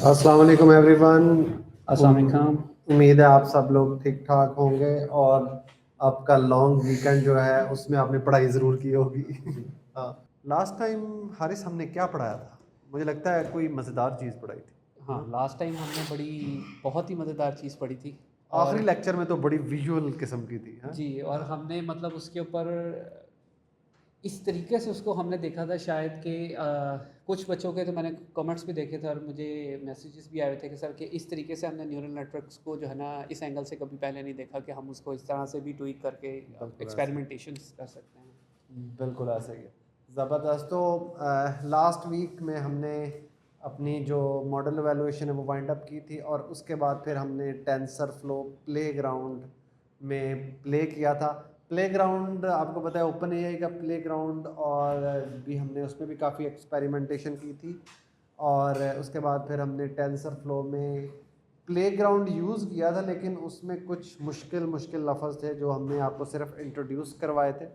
अस्सलाम वालेकुम एवरीवन। अस्सलाम वालेकुम। उम्मीद है आप सब लोग ठीक ठाक होंगे और आपका लॉन्ग वीकेंड जो है उसमें आपने पढ़ाई ज़रूर की होगी। हाँ, लास्ट टाइम हारिस हमने क्या पढ़ाया था? मुझे लगता है कोई मज़ेदार चीज़ पढ़ाई थी, है हाँ, ना? लास्ट टाइम हमने बहुत ही मज़ेदार चीज़ पढ़ी थी। आखिरी और लेक्चर में तो बड़ी विजुअल किस्म की थी, हाँ? जी, और हमने मतलब उसके ऊपर इस तरीके से उसको हमने देखा था शायद कि कुछ बच्चों के तो मैंने कमेंट्स भी देखे थे और मुझे मैसेजेस भी आए थे कि सर कि इस तरीके से हमने न्यूरल नेटवर्क्स को जो है ना इस एंगल से कभी पहले नहीं देखा कि हम उसको इस तरह से भी ट्वीक करके बिल्कुल ऐसे ही, एक्सपेरिमेंटेशंस कर सकते हैं। बिल्कुल ऐसे ही है। ज़बरदस्त। तो लास्ट वीक में हमने अपनी जो मॉडल एवेलुएशन है वो वाइंड अप की थी और उसके बाद फिर हमने टेंसर फ्लो प्लेग्राउंड में प्ले किया था। प्लेग्राउंड आपको पता है ओपन एआई का प्लेग्राउंड, और भी हमने उसमें भी काफ़ी एक्सपेरिमेंटेशन की थी। और उसके बाद फिर हमने टेंसर फ्लो में प्लेग्राउंड यूज़ किया था, लेकिन उसमें कुछ मुश्किल मुश्किल लफ्ज़ थे जो हमने आपको सिर्फ इंट्रोड्यूस करवाए थे।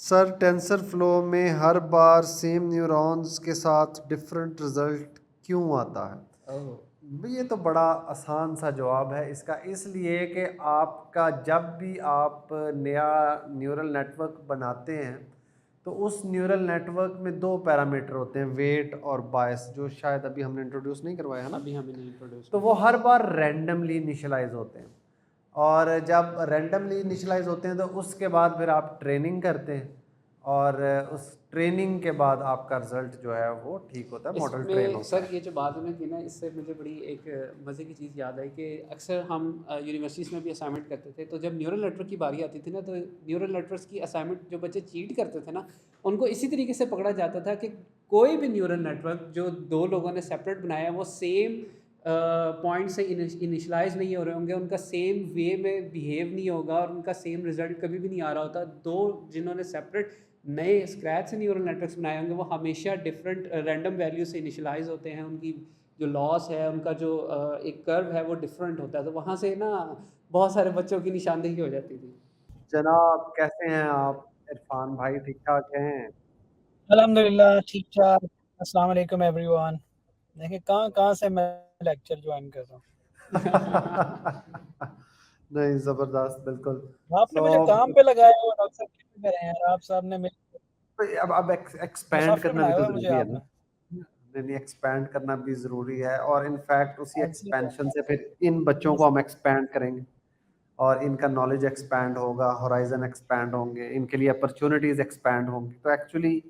सर, टेंसर फ्लो में हर बार सेम न्यूरॉन्स के साथ डिफरेंट रिजल्ट क्यों आता है? ओह! ये तो बड़ा आसान सा जवाब है इसका, इसलिए कि आपका जब भी आप नया न्यूरल नेटवर्क बनाते हैं तो उस न्यूरल नेटवर्क में दो पैरामीटर होते हैं, वेट और बायस, जो शायद अभी हमने इंट्रोड्यूस नहीं करवाया है ना। अभी हमें नहीं इंट्रोड्यूस तो हुए। वो हर बार रैंडमली इनिशियलाइज होते हैं, और जब रैंडमली इनिशियलाइज होते हैं तो उसके बाद फिर आप ट्रेनिंग करते हैं, और उस ट्रेनिंग के बाद आपका रिजल्ट जो है वो ठीक होता है, मॉडल ट्रेन इसमें होता सर है। ये जो बात हमने की ना इससे मुझे बड़ी एक मज़े की चीज़ याद आई कि अक्सर हम यूनिवर्सिटीज़ में भी असाइनमेंट करते थे, तो जब न्यूरल नेटवर्क की बारी आती थी ना तो न्यूरल नेटवर्क्स की असाइनमेंट जो बच्चे चीट करते थे ना उनको इसी तरीके से पकड़ा जाता था कि कोई भी न्यूरल नेटवर्क जो दो लोगों ने सेपरेट बनाया है वो सेम पॉइंट से इनिशलाइज नहीं हो रहे होंगे, उनका सेम वे में बिहेव नहीं होगा और उनका सेम रिजल्ट कभी भी नहीं आ रहा होता। दो जिन्होंने सेपरेट नए स्क्रैच से न्यूरल नेटवर्क्स बनाए होंगे वो हमेशा डिफरेंट रैंडम वैल्यू से इनिशियलाइज होते हैं, उनकी जो लॉस है उनका जो एक कर्व है वो डिफरेंट होता है, तो वहाँ से ना बहुत सारे बच्चों की निशानदेही हो जाती थी। जनाब, कैसे हैं आप? इरफान भाई ठीक ठाक हैं? अल्हम्दुलिल्लाह ठीक ठाक। अस्सलाम वालेकुम एवरीवन। देखिए कहाँ कहाँ से मैं लेक्चर ज्वाइन कर रहा हूँ। नहीं, ज़बरदस्त, बिल्कुल। आपने सो मुझे काम पे लगाया हुआ डॉक्टर साहब, कैसे करें यार? आप साहब ने मेरे अब एक्सपैंड मुसाफिर करना भी बनाया तो हुआ है मुझे ज़रूरी है ना। आपने। नहीं नहीं, एक्सपैंड करना भी ज़रूरी है, और इनफैक्ट उसी ऐसे ही एक्सपेंशन से फिर इन बच्चों को हम एक्सपैंड करेंगे और इनका नॉलेज एक्सपैंड होगा, होराइजन एक्सपैंड होंगे, इनके लिए अपॉर्चुनिटीज़ एक्सपैंड होंगी। तो एक्चुअली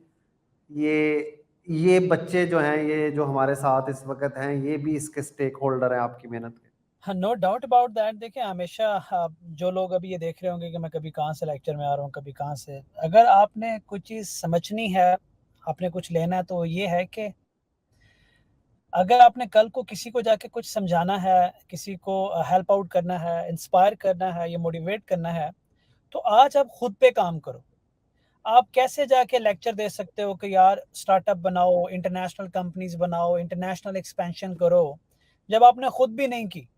ये ये बच्चे जो हैं, ये जो हमारे साथ इस वक्त हैं, ये भी इसके स्टेक होल्डर हैं आपकी मेहनत के। हाँ, नो डाउट अबाउट दैट। देखिए हमेशा जो लोग अभी ये देख रहे होंगे कि मैं कभी कहाँ से लेक्चर में आ रहा हूँ, कभी कहाँ से, अगर आपने कुछ चीज़ समझनी है, आपने कुछ लेना है, तो ये है कि अगर आपने कल को किसी को जाके कुछ समझाना है, किसी को हेल्प आउट करना है, इंस्पायर करना है या मोटिवेट करना है, तो आज आप खुद पे काम करो। आप कैसे जाके लेक्चर दे सकते हो कि यार स्टार्टअप बनाओ, इंटरनेशनल कंपनीज बनाओ, इंटरनेशनल एक्सपेंशन करो, जब आपने खुद भी नहीं की।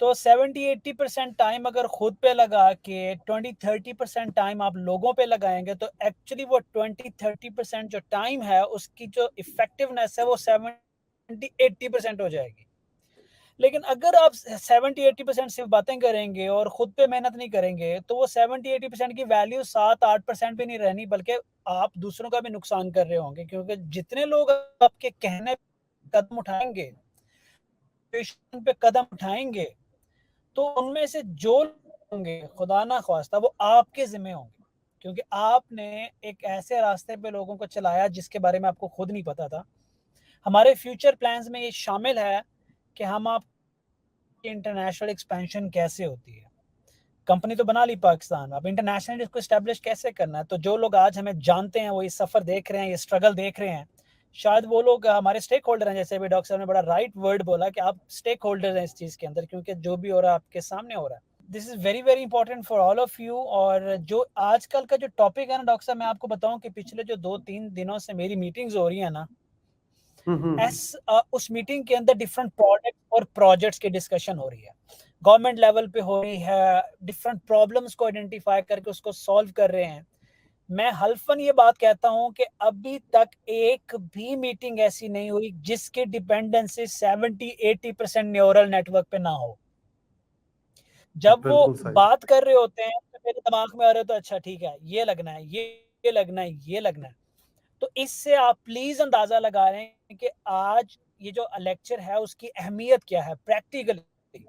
तो 70-80% टाइम अगर खुद पे लगा के 20-30% टाइम आप लोगों पे लगाएंगे तो एक्चुअली वो 20-30% जो टाइम है उसकी जो इफेक्टिवनेस है वो 70-80% हो जाएगी। लेकिन अगर आप 70-80% सिर्फ बातें करेंगे और खुद पे मेहनत नहीं करेंगे तो वो 70-80% की वैल्यू 7-8% भी नहीं रहनी, बल्कि आप दूसरों का भी नुकसान कर रहे होंगे, क्योंकि जितने लोग आपके कहने कदम उठाएंगे, पे कदम उठाएंगे, तो उनमें से जो होंगे खुदा ना ख्वास्ता वो आपके जिम्मे होंगे, क्योंकि आपने एक ऐसे रास्ते पे लोगों को चलाया जिसके बारे में आपको खुद नहीं पता था। हमारे फ्यूचर प्लान्स में ये शामिल है कि हम आप इंटरनेशनल एक्सपेंशन कैसे होती है। कंपनी तो बना ली पाकिस्तान, अब इंटरनेशनल इसको एस्टेब्लिश कैसे करना है। तो जो लोग आज हमें जानते हैं, वो ये सफ़र देख रहे हैं, ये स्ट्रगल देख रहे हैं, शायद वो लोग हमारे स्टेक होल्डर हैं। जैसे अभी डॉक्टर साहब ने बड़ा राइट वर्ड बोला कि आप स्टेक होल्डर हैं इस चीज़ के अंदर, क्योंकि जो भी हो रहा है आपके सामने हो रहा है। This is very very important for all of you. और जो आजकल का जो टॉपिक है ना डॉक्टर साहब, मैं आपको बताऊं कि पिछले जो 2-3 दिनों से मेरी मीटिंग्स हो रही है ना, हम्म। उस मीटिंग के अंदर डिफरेंट प्रोडक्ट और प्रोजेक्ट्स की डिस्कशन हो रही है, गवर्नमेंट लेवल पे हो रही है, डिफरेंट प्रॉब्लम्स को आइडेंटिफाई करके उसको सॉल्व कर रहे हैं। मैं हल्फन ये बात कहता हूं कि अभी तक एक भी मीटिंग ऐसी नहीं हुई जिसकी डिपेंडेंसी 70-80% न्यूरल नेटवर्क पे ना हो। जब वो बिल्कुल सही। बात कर रहे होते हैं तो मेरे दिमाग में आ रहा है तो अच्छा ठीक है, ये लगना है, ये लगना है, ये लगना है। तो इससे आप प्लीज अंदाजा लगा रहे हैं कि आज ये जो लेक्चर है उसकी अहमियत क्या है प्रैक्टिकली।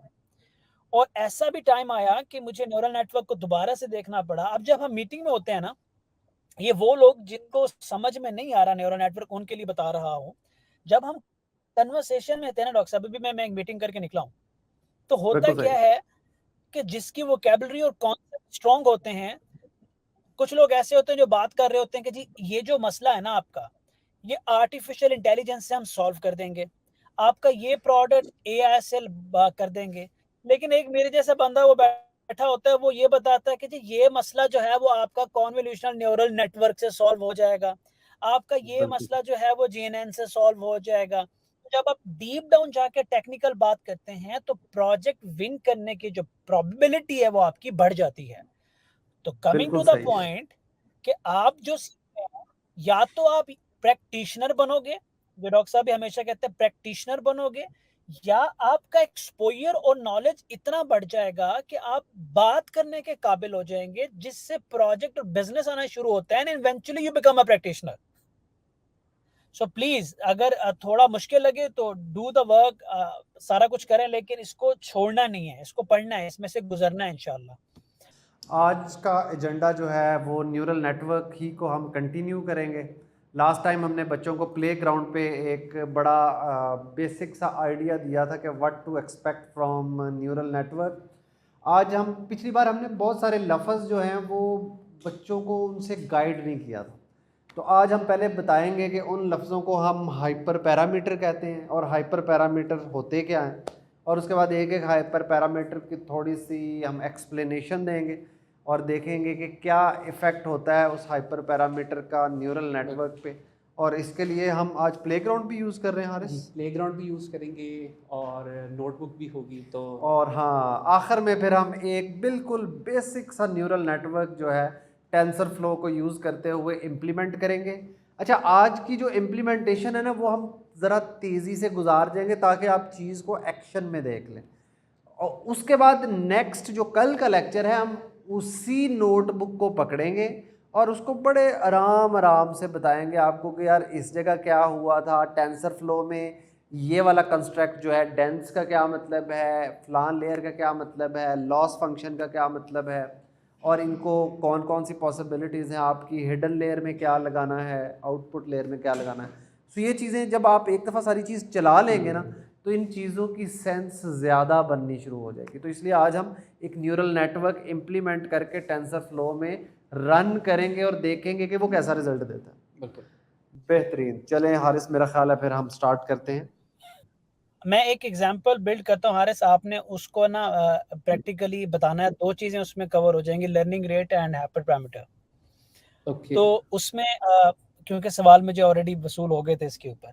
और ऐसा भी टाइम आया कि मुझे न्यूरल नेटवर्क को दोबारा से देखना पड़ा। अब जब हम मीटिंग में होते हैं ना, ये वो लोग जिनको समझ में नहीं आ रहा न्यूरल नेटवर्क, उनके लिए बता रहा हूँ। जब हम कन्वर्सेशन में थे ना डॉक्टर साहब, अभी मैं एक मीटिंग करके निकला हूँ, तो होता बिल्कुल क्या सही। है कि जिसकी वोकैबुलरी और कॉन्सेप्ट स्ट्रांग होते हैं, कुछ लोग ऐसे होते हैं जो बात कर रहे होते हैं कि जी ये जो मसला है ना आपका, ये आर्टिफिशियल इंटेलिजेंस से हम सॉल्व कर देंगे, आपका ये प्रोडक्ट एआई से कर देंगे। लेकिन एक मेरे जैसा बंदा वो बैठा होता है, वो ये बताता है कि जी ये मसला जो है वो आपका कॉन्वोल्यूशनल न्यूरल नेटवर्क से सॉल्व हो जाएगा, आपका ये बिल्कुल। मसला जो है वो जीएनएन से सॉल्व हो जाएगा। जब आप डीप डाउन जाके टेक्निकल बात करते हैं तो प्रोजेक्ट विन करने की जो प्रोबेबिलिटी है वो आपकी बढ़ जाती है। तो कमिंग बिल्कुल टू द सही। पॉइंट कि आप जो सीखते हैं, या तो आप प्रैक्टिशनर बनोगे, जो डॉक्टर साहब भी हमेशा कहते हैं प्रैक्टिशनर बनोगे, या आपका एक्सपोजर और नॉलेज इतना बढ़ जाएगा कि आप बात करने के काबिल हो जाएंगे, जिससे प्रोजेक्ट और बिजनेस आना शुरू होता है and eventually you become a practitioner. So please अगर थोड़ा मुश्किल लगे तो डू द वर्क, सारा कुछ करें, लेकिन इसको छोड़ना नहीं है, इसको पढ़ना है, इसमें से गुजरना है इंशाल्लाह। आज का एजेंडा जो है वो न्यूरल नेटवर्क ही को हम कंटिन्यू करेंगे। लास्ट टाइम हमने बच्चों को प्ले ग्राउंड पे एक बड़ा बेसिक सा आइडिया दिया था कि what to expect from neural network. आज हम पिछली बार हमने बहुत सारे लफ्ज़ जो हैं वो बच्चों को उनसे गाइड नहीं किया था। तो आज हम पहले बताएंगे कि उन लफ्ज़ों को हम हाइपर पैरामीटर कहते हैं और हाइपर पैरामीटर होते क्या हैं, और उसके बाद एक एक हाइपर पैरामीटर की थोड़ी सी हम एक्सप्लेनेशन देंगे और देखेंगे कि क्या इफ़ेक्ट होता है उस हाइपर पैरामीटर का न्यूरल नेटवर्क पे। और इसके लिए हम आज प्लेग्राउंड भी यूज़ कर रहे हैं जी, हारिस। प्लेग्राउंड भी यूज़ करेंगे और नोटबुक भी होगी तो। और हाँ, आखिर में फिर हम एक बिल्कुल बेसिक सा न्यूरल नेटवर्क जो है टेंसर फ्लो को यूज़ करते हुए इम्प्लीमेंट करेंगे। अच्छा, आज की जो इम्प्लीमेंटेशन है ना वो हम ज़रा तेज़ी से गुजार देंगे ताकि आप चीज़ को एक्शन में देख लें। और उसके बाद नेक्स्ट जो कल का लेक्चर है हम उसी नोटबुक को पकड़ेंगे और उसको बड़े आराम आराम से बताएंगे आपको कि यार इस जगह क्या हुआ था, टेंसर फ्लो में ये वाला कंस्ट्रक्ट जो है डेंस का क्या मतलब है, फ्लान लेयर का क्या मतलब है, लॉस फंक्शन का क्या मतलब है, और इनको कौन कौन सी पॉसिबिलिटीज़ हैं, आपकी हिडन लेयर में क्या लगाना है, आउटपुट लेयर में क्या लगाना है। सो ये चीज़ें जब आप एक दफ़ा सारी चीज़ चला लेंगे ना तो इन चीज़ों की सेंस ज़्यादा बननी शुरू हो जाएगी। तो इसलिए आज हम एक न्यूरल नेटवर्क इम्प्लीमेंट करके टेंसर फ्लो में रन करेंगे और देखेंगे कि वो कैसा रिजल्ट देता है। बिल्कुल। बेहतरीन। चलें हारिस, मेरा ख्याल है फिर हम स्टार्ट करते हैं। मैं एक एग्जांपल बिल्ड करता हूँ हारिस, आपने उसको ना प्रैक्टिकली बताना है। दो चीजें उसमें कवर हो जाएंगी, learning rate and hyper parameter. Okay. तो उसमें क्योंकि सवाल मुझे ऑलरेडी वसूल हो गए थे इसके ऊपर।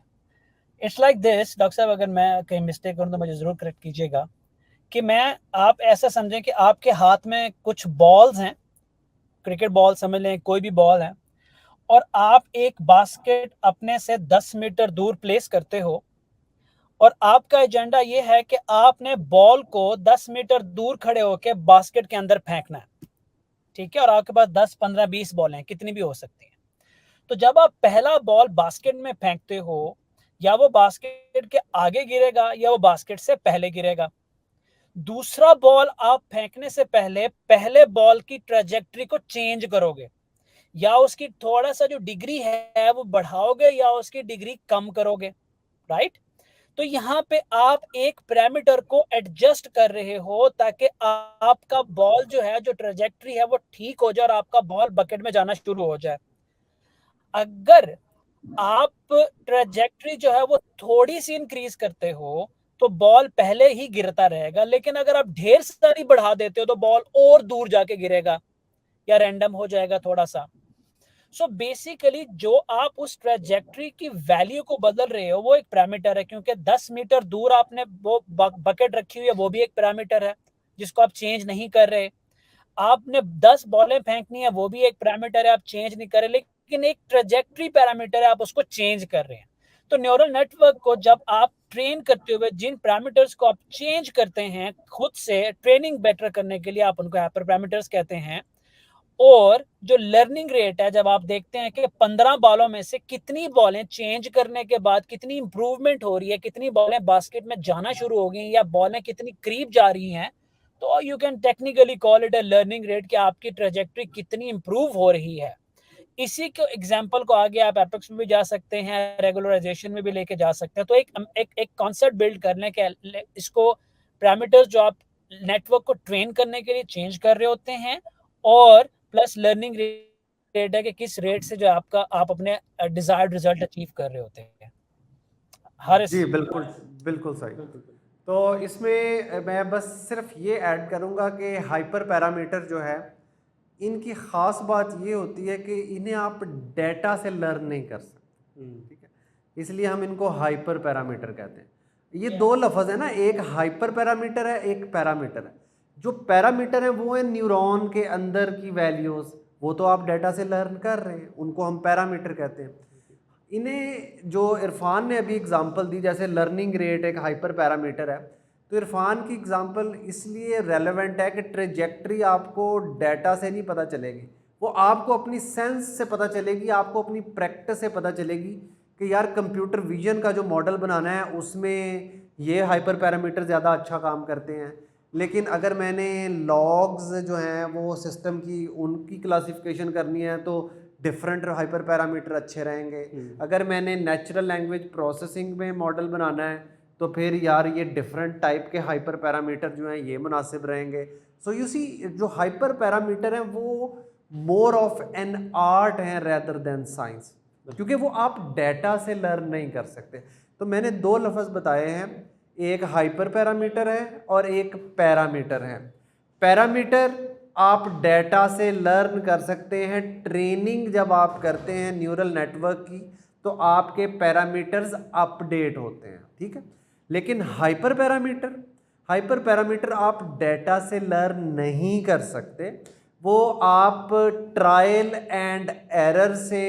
इट्स लाइक दिस डॉक्टर साहब, अगर मैं कहीं मिस्टेक करूँ तो मुझे जरूर करेक्ट कीजिएगा। कि मैं आप ऐसा समझें कि आपके हाथ में कुछ बॉल्स हैं, क्रिकेट बॉल समझ लें, कोई भी बॉल है, और आप एक बास्केट अपने से 10 मीटर दूर प्लेस करते हो, और आपका एजेंडा ये है कि आपने बॉल को 10 मीटर दूर खड़े होकर बास्केट के अंदर फेंकना है। ठीक है, और आपके पास 10, 15, 20 बॉल हैं, कितनी भी हो सकती हैं। तो जब आप पहला बॉल बास्केट में फेंकते हो, या वो बास्केट के आगे गिरेगा या वो बास्केट से पहले गिरेगा। दूसरा बॉल आप फेंकने से पहले पहले बॉल की ट्रेजेक्टरी को चेंज करोगे, या उसकी थोड़ा सा जो डिग्री है वो बढ़ाओगे या उसकी डिग्री कम करोगे। राइट। तो यहाँ पे आप एक पैरामीटर को एडजस्ट कर रहे हो ताकि आपका बॉल जो है, जो ट्रेजेक्टरी है वो ठीक हो जाए और आपका बॉल बकेट में जाना शुरू हो जाए। अगर आप ट्रेजेक्टरी जो है वो थोड़ी सी इंक्रीज करते हो तो बॉल पहले ही गिरता रहेगा, लेकिन अगर आप ढेर सारी बढ़ा देते हो तो बॉल और दूर जाके गिरेगा या रैंडम हो जाएगा थोड़ा सा। सो बेसिकली जो आप उस ट्रेजेक्टरी की वैल्यू को बदल रहे हो वो एक पैरामीटर है, क्योंकि 10 मीटर दूर आपने वो बकेट रखी हुई है, वो भी एक पैरामीटर है जिसको आप चेंज नहीं कर रहे। आपने 10 बॉलें फेंकनी है, वो भी एक पैरामीटर है, आप चेंज नहीं कर रहे, लेकिन एक ट्रेजेक्टरी पैरामीटर है, आप उसको चेंज कर रहे हैं। तो न्यूरल नेटवर्क को जब आप ट्रेन करते हुए जिन पैरामीटर्स को आप चेंज करते हैं खुद से ट्रेनिंग बेटर करने के लिए, आप उनको हाइपर पैरामीटर्स कहते हैं। और जो लर्निंग रेट है, जब आप देखते हैं कि 15 बॉलों में से कितनी बॉलें चेंज करने के बाद कितनी इंप्रूवमेंट हो रही है, कितनी बॉलें बास्केट में जाना शुरू हो गई या बॉलें कितनी करीब जा रही हैं, तो you can technically call it a learning rate कि आपकी ट्रेजेक्टरी कितनी इंप्रूव हो रही है। इसी के एग्जांपल को आगे आप एपेक्स में भी जा सकते हैं, रेगुलराइजेशन में भी लेके जा सकते हैं। तो एक कॉन्सेप्ट बिल्ड कर लें कि इसको पैरामीटर्स जो आप नेटवर्क को ट्रेन करने के लिए चेंज कर रहे होते हैं, और प्लस लर्निंग रेट है कि किस रेट से जो आपका आप अपने डिजायर्ड रिजल्ट अचीव कर रहे होते हैं। जी बिल्कुल बिल्कुल सही। तो इसमें मैं बस सिर्फ ये ऐड करूँगा कि हाइपर पैरामीटर जो है, इनकी ख़ास बात ये होती है कि इन्हें आप डेटा से लर्न नहीं कर सकते, ठीक है, इसलिए हम इनको हाइपर पैरामीटर कहते हैं। ये दो लफ्ज़ है ना, एक हाइपर पैरामीटर है, एक पैरामीटर है। जो पैरामीटर है वो है न्यूरॉन के अंदर की वैल्यूज़, वो तो आप डेटा से लर्न कर रहे हैं, उनको हम पैरामीटर कहते हैं। इन्हें जो इरफान ने अभी एग्जांपल दी, जैसे लर्निंग रेट एक हाइपर पैरामीटर है, तो इरफान की एग्जांपल इसलिए रेलेवेंट है कि ट्रेजेक्टरी आपको डेटा से नहीं पता चलेगी, वो आपको अपनी सेंस से पता चलेगी, आपको अपनी प्रैक्टिस से पता चलेगी कि यार कंप्यूटर विजन का जो मॉडल बनाना है उसमें ये हाइपर पैरामीटर ज़्यादा अच्छा काम करते हैं। लेकिन अगर मैंने लॉग्स जो हैं वो सिस्टम की उनकी क्लासिफिकेशन करनी है तो डिफरेंट हाइपर पैरामीटर अच्छे रहेंगे। अगर मैंने नेचुरल लैंग्वेज प्रोसेसिंग में मॉडल बनाना है तो फिर यार ये डिफरेंट टाइप के हाइपर पैरामीटर जो हैं ये मुनासिब रहेंगे। सो यू सी, जो हाइपर पैरामीटर हैं वो मोर ऑफ एन आर्ट हैं रेदर देन साइंस, क्योंकि वो आप डेटा से लर्न नहीं कर सकते। तो मैंने दो लफ्ज़ बताए हैं, एक हाइपर पैरामीटर है और एक पैरामीटर है। पैरामीटर आप डेटा से लर्न कर सकते हैं, ट्रेनिंग जब आप करते हैं न्यूरल नेटवर्क की तो आपके पैरामीटर्स अपडेट होते हैं, ठीक है। लेकिन हाइपर पैरामीटर आप डेटा से लर्न नहीं कर सकते, वो आप ट्रायल एंड एरर से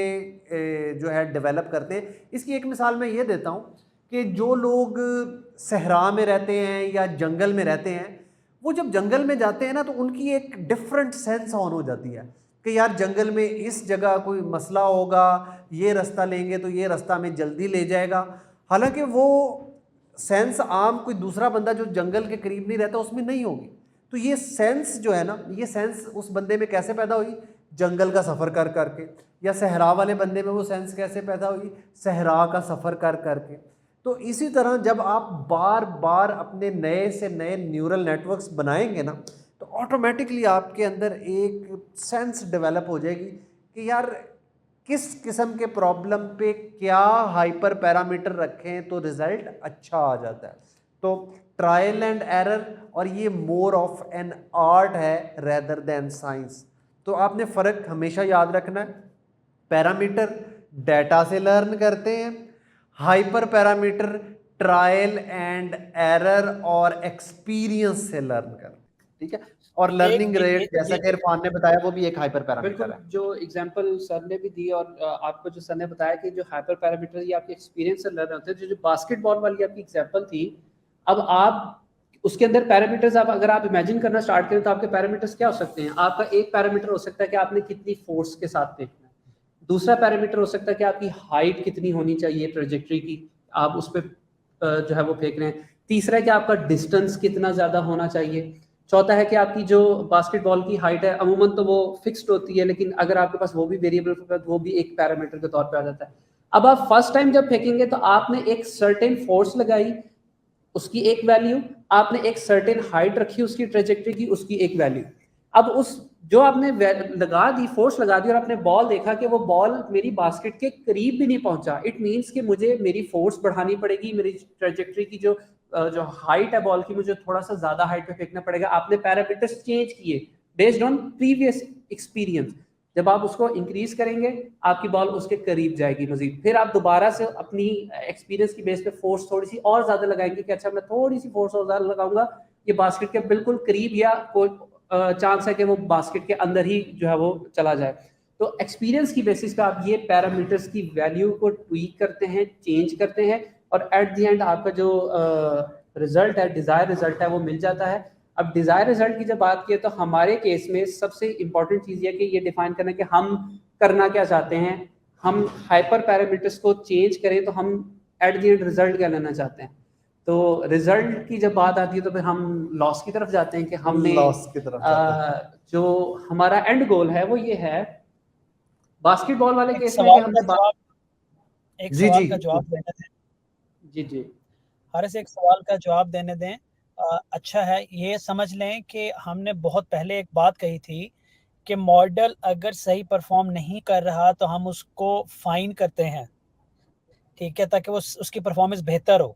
जो है डेवलप करते हैं। इसकी एक मिसाल मैं ये देता हूँ कि जो लोग सहरा में रहते हैं या जंगल में रहते हैं, वो जब जंगल में जाते हैं ना तो उनकी एक डिफरेंट सेंस ऑन हो जाती है कि यार जंगल में इस जगह कोई मसला होगा, ये रास्ता लेंगे तो ये रास्ता में जल्दी ले जाएगा। हालांकि वो सेंस आम कोई दूसरा बंदा जो जंगल के करीब नहीं रहता उसमें नहीं होगी। तो ये सेंस जो है ना, ये सेंस उस बंदे में कैसे पैदा हुई? जंगल का सफ़र कर करके। या सहरा वाले बंदे में वो सेंस कैसे पैदा हुई? सहरा का सफ़र कर करके। तो इसी तरह जब आप बार बार अपने नए से नए न्यूरल नेटवर्क्स बनाएंगे ना तो ऑटोमेटिकली आपके अंदर एक सेंस डेवलप हो जाएगी कि यार किस किस्म के प्रॉब्लम पे क्या हाइपर पैरामीटर रखें तो रिज़ल्ट अच्छा आ जाता है। तो ट्रायल एंड एरर, और ये मोर ऑफ एन आर्ट है रेदर देन साइंस। तो आपने फ़र्क हमेशा याद रखना है, पैरामीटर डेटा से लर्न करते हैं, hyper parameter trial and error और एक्सपीरियंस से लर्न कर, ठीक है। और लर्निंग रेट जैसा कि इरफान ने बताया वो भी एक हाइपर पैरामीटर है। जो एग्जांपल सर ने भी दी और आपको जो सर ने बताया कि जो हाइपर पैरामीटर ये आपके एक्सपीरियंस से लर्न होते हैं। जो बास्केटबॉल वाली आपकी एग्जांपल थी, अब आप उसके अंदर पैरामीटर्स आप अगर आप इमेजिन करना स्टार्ट करें तो आपके पैरामीटर्स क्या हो सकते हैं? आपका एक पैरामीटर हो सकता है कि आपने कितनी फोर्स के साथ फेंकना है, दूसरा पैरामीटर हो सकता है कि आपकी हाइट कितनी होनी चाहिए ट्रेजेक्टरी की, आप उस पर जो है वो फेंक रहे हैं, तीसरा है कि आपका डिस्टेंस कितना ज़्यादा होना चाहिए, चौथा है कि आपकी जो बास्केटबॉल की हाइट है अमूमन तो वो फिक्स्ड होती है, लेकिन अगर आपके पास वो भी वेरिएबल होता है तो वो भी एक पैरामीटर के तौर पे आ जाता है। अब आप फर्स्ट टाइम जब फेंकेंगे तो आपने एक सर्टेन फोर्स लगाई, उसकी एक वैल्यू, आपने एक सर्टेन हाइट रखी उसकी ट्रेजेक्टरी की, उसकी एक वैल्यू। अब उस जो आपने लगा दी, फोर्स लगा दी और आपने बॉल देखा कि वो बॉल मेरी बास्केट के करीब भी नहीं पहुंचा, इट मींस कि मुझे मेरी फोर्स बढ़ानी पड़ेगी, मेरी ट्रेजेक्टरी की जो हाइट है बॉल की, मुझे थोड़ा सा ज्यादा हाइट पे फेंकना पड़ेगा। आपने पैरामीटर्स चेंज किए बेस्ड ऑन प्रीवियस एक्सपीरियंस। जब आप उसको इंक्रीज करेंगे आपकी बॉल उसके करीब जाएगी मजीद, फिर आप दोबारा से अपनी एक्सपीरियंस की बेस पे फोर्स थोड़ी सी और ज्यादा लगाएंगे कि अच्छा मैं थोड़ी सी फोर्स और ज्यादा लगाऊंगा, ये बास्केट के बिल्कुल करीब या कोई चांस है कि वो बास्केट के अंदर ही जो है वो चला जाए। तो एक्सपीरियंस की बेसिस पे आप ये पैरामीटर्स की वैल्यू को ट्वीक करते हैं, चेंज करते हैं, और एट द एंड आपका जो रिजल्ट है, डिज़ायर रिजल्ट है, वो मिल जाता है। अब डिज़ायर रिजल्ट की जब बात की तो हमारे केस में सबसे इंपॉर्टेंट चीज़ ये है कि ये डिफाइन करना कि हम करना क्या चाहते हैं। हम हाइपर पैरामीटर्स को चेंज करें तो हम एट द एंड रिजल्ट क्या लेना चाहते हैं। तो रिजल्ट की जब बात आती है तो फिर हम लॉस की तरफ जाते हैं कि हमने लॉस की तरफ जाते हैं। जो हमारा एंड गोल है वो ये है। बास्केटबॉल वाले एक केस में कि सवाल का हमने जवाब एक जी सवाल जी का जवाब देने दें। जी जी हारिस, एक सवाल का जवाब देने दें। अच्छा है, ये समझ लें कि हमने बहुत पहले एक बात कही थी कि मॉडल अगर सही परफॉर्म नहीं कर रहा तो हम उसको फाइन करते हैं, ठीक है, ताकि वो उसकी परफॉर्मेंस बेहतर हो।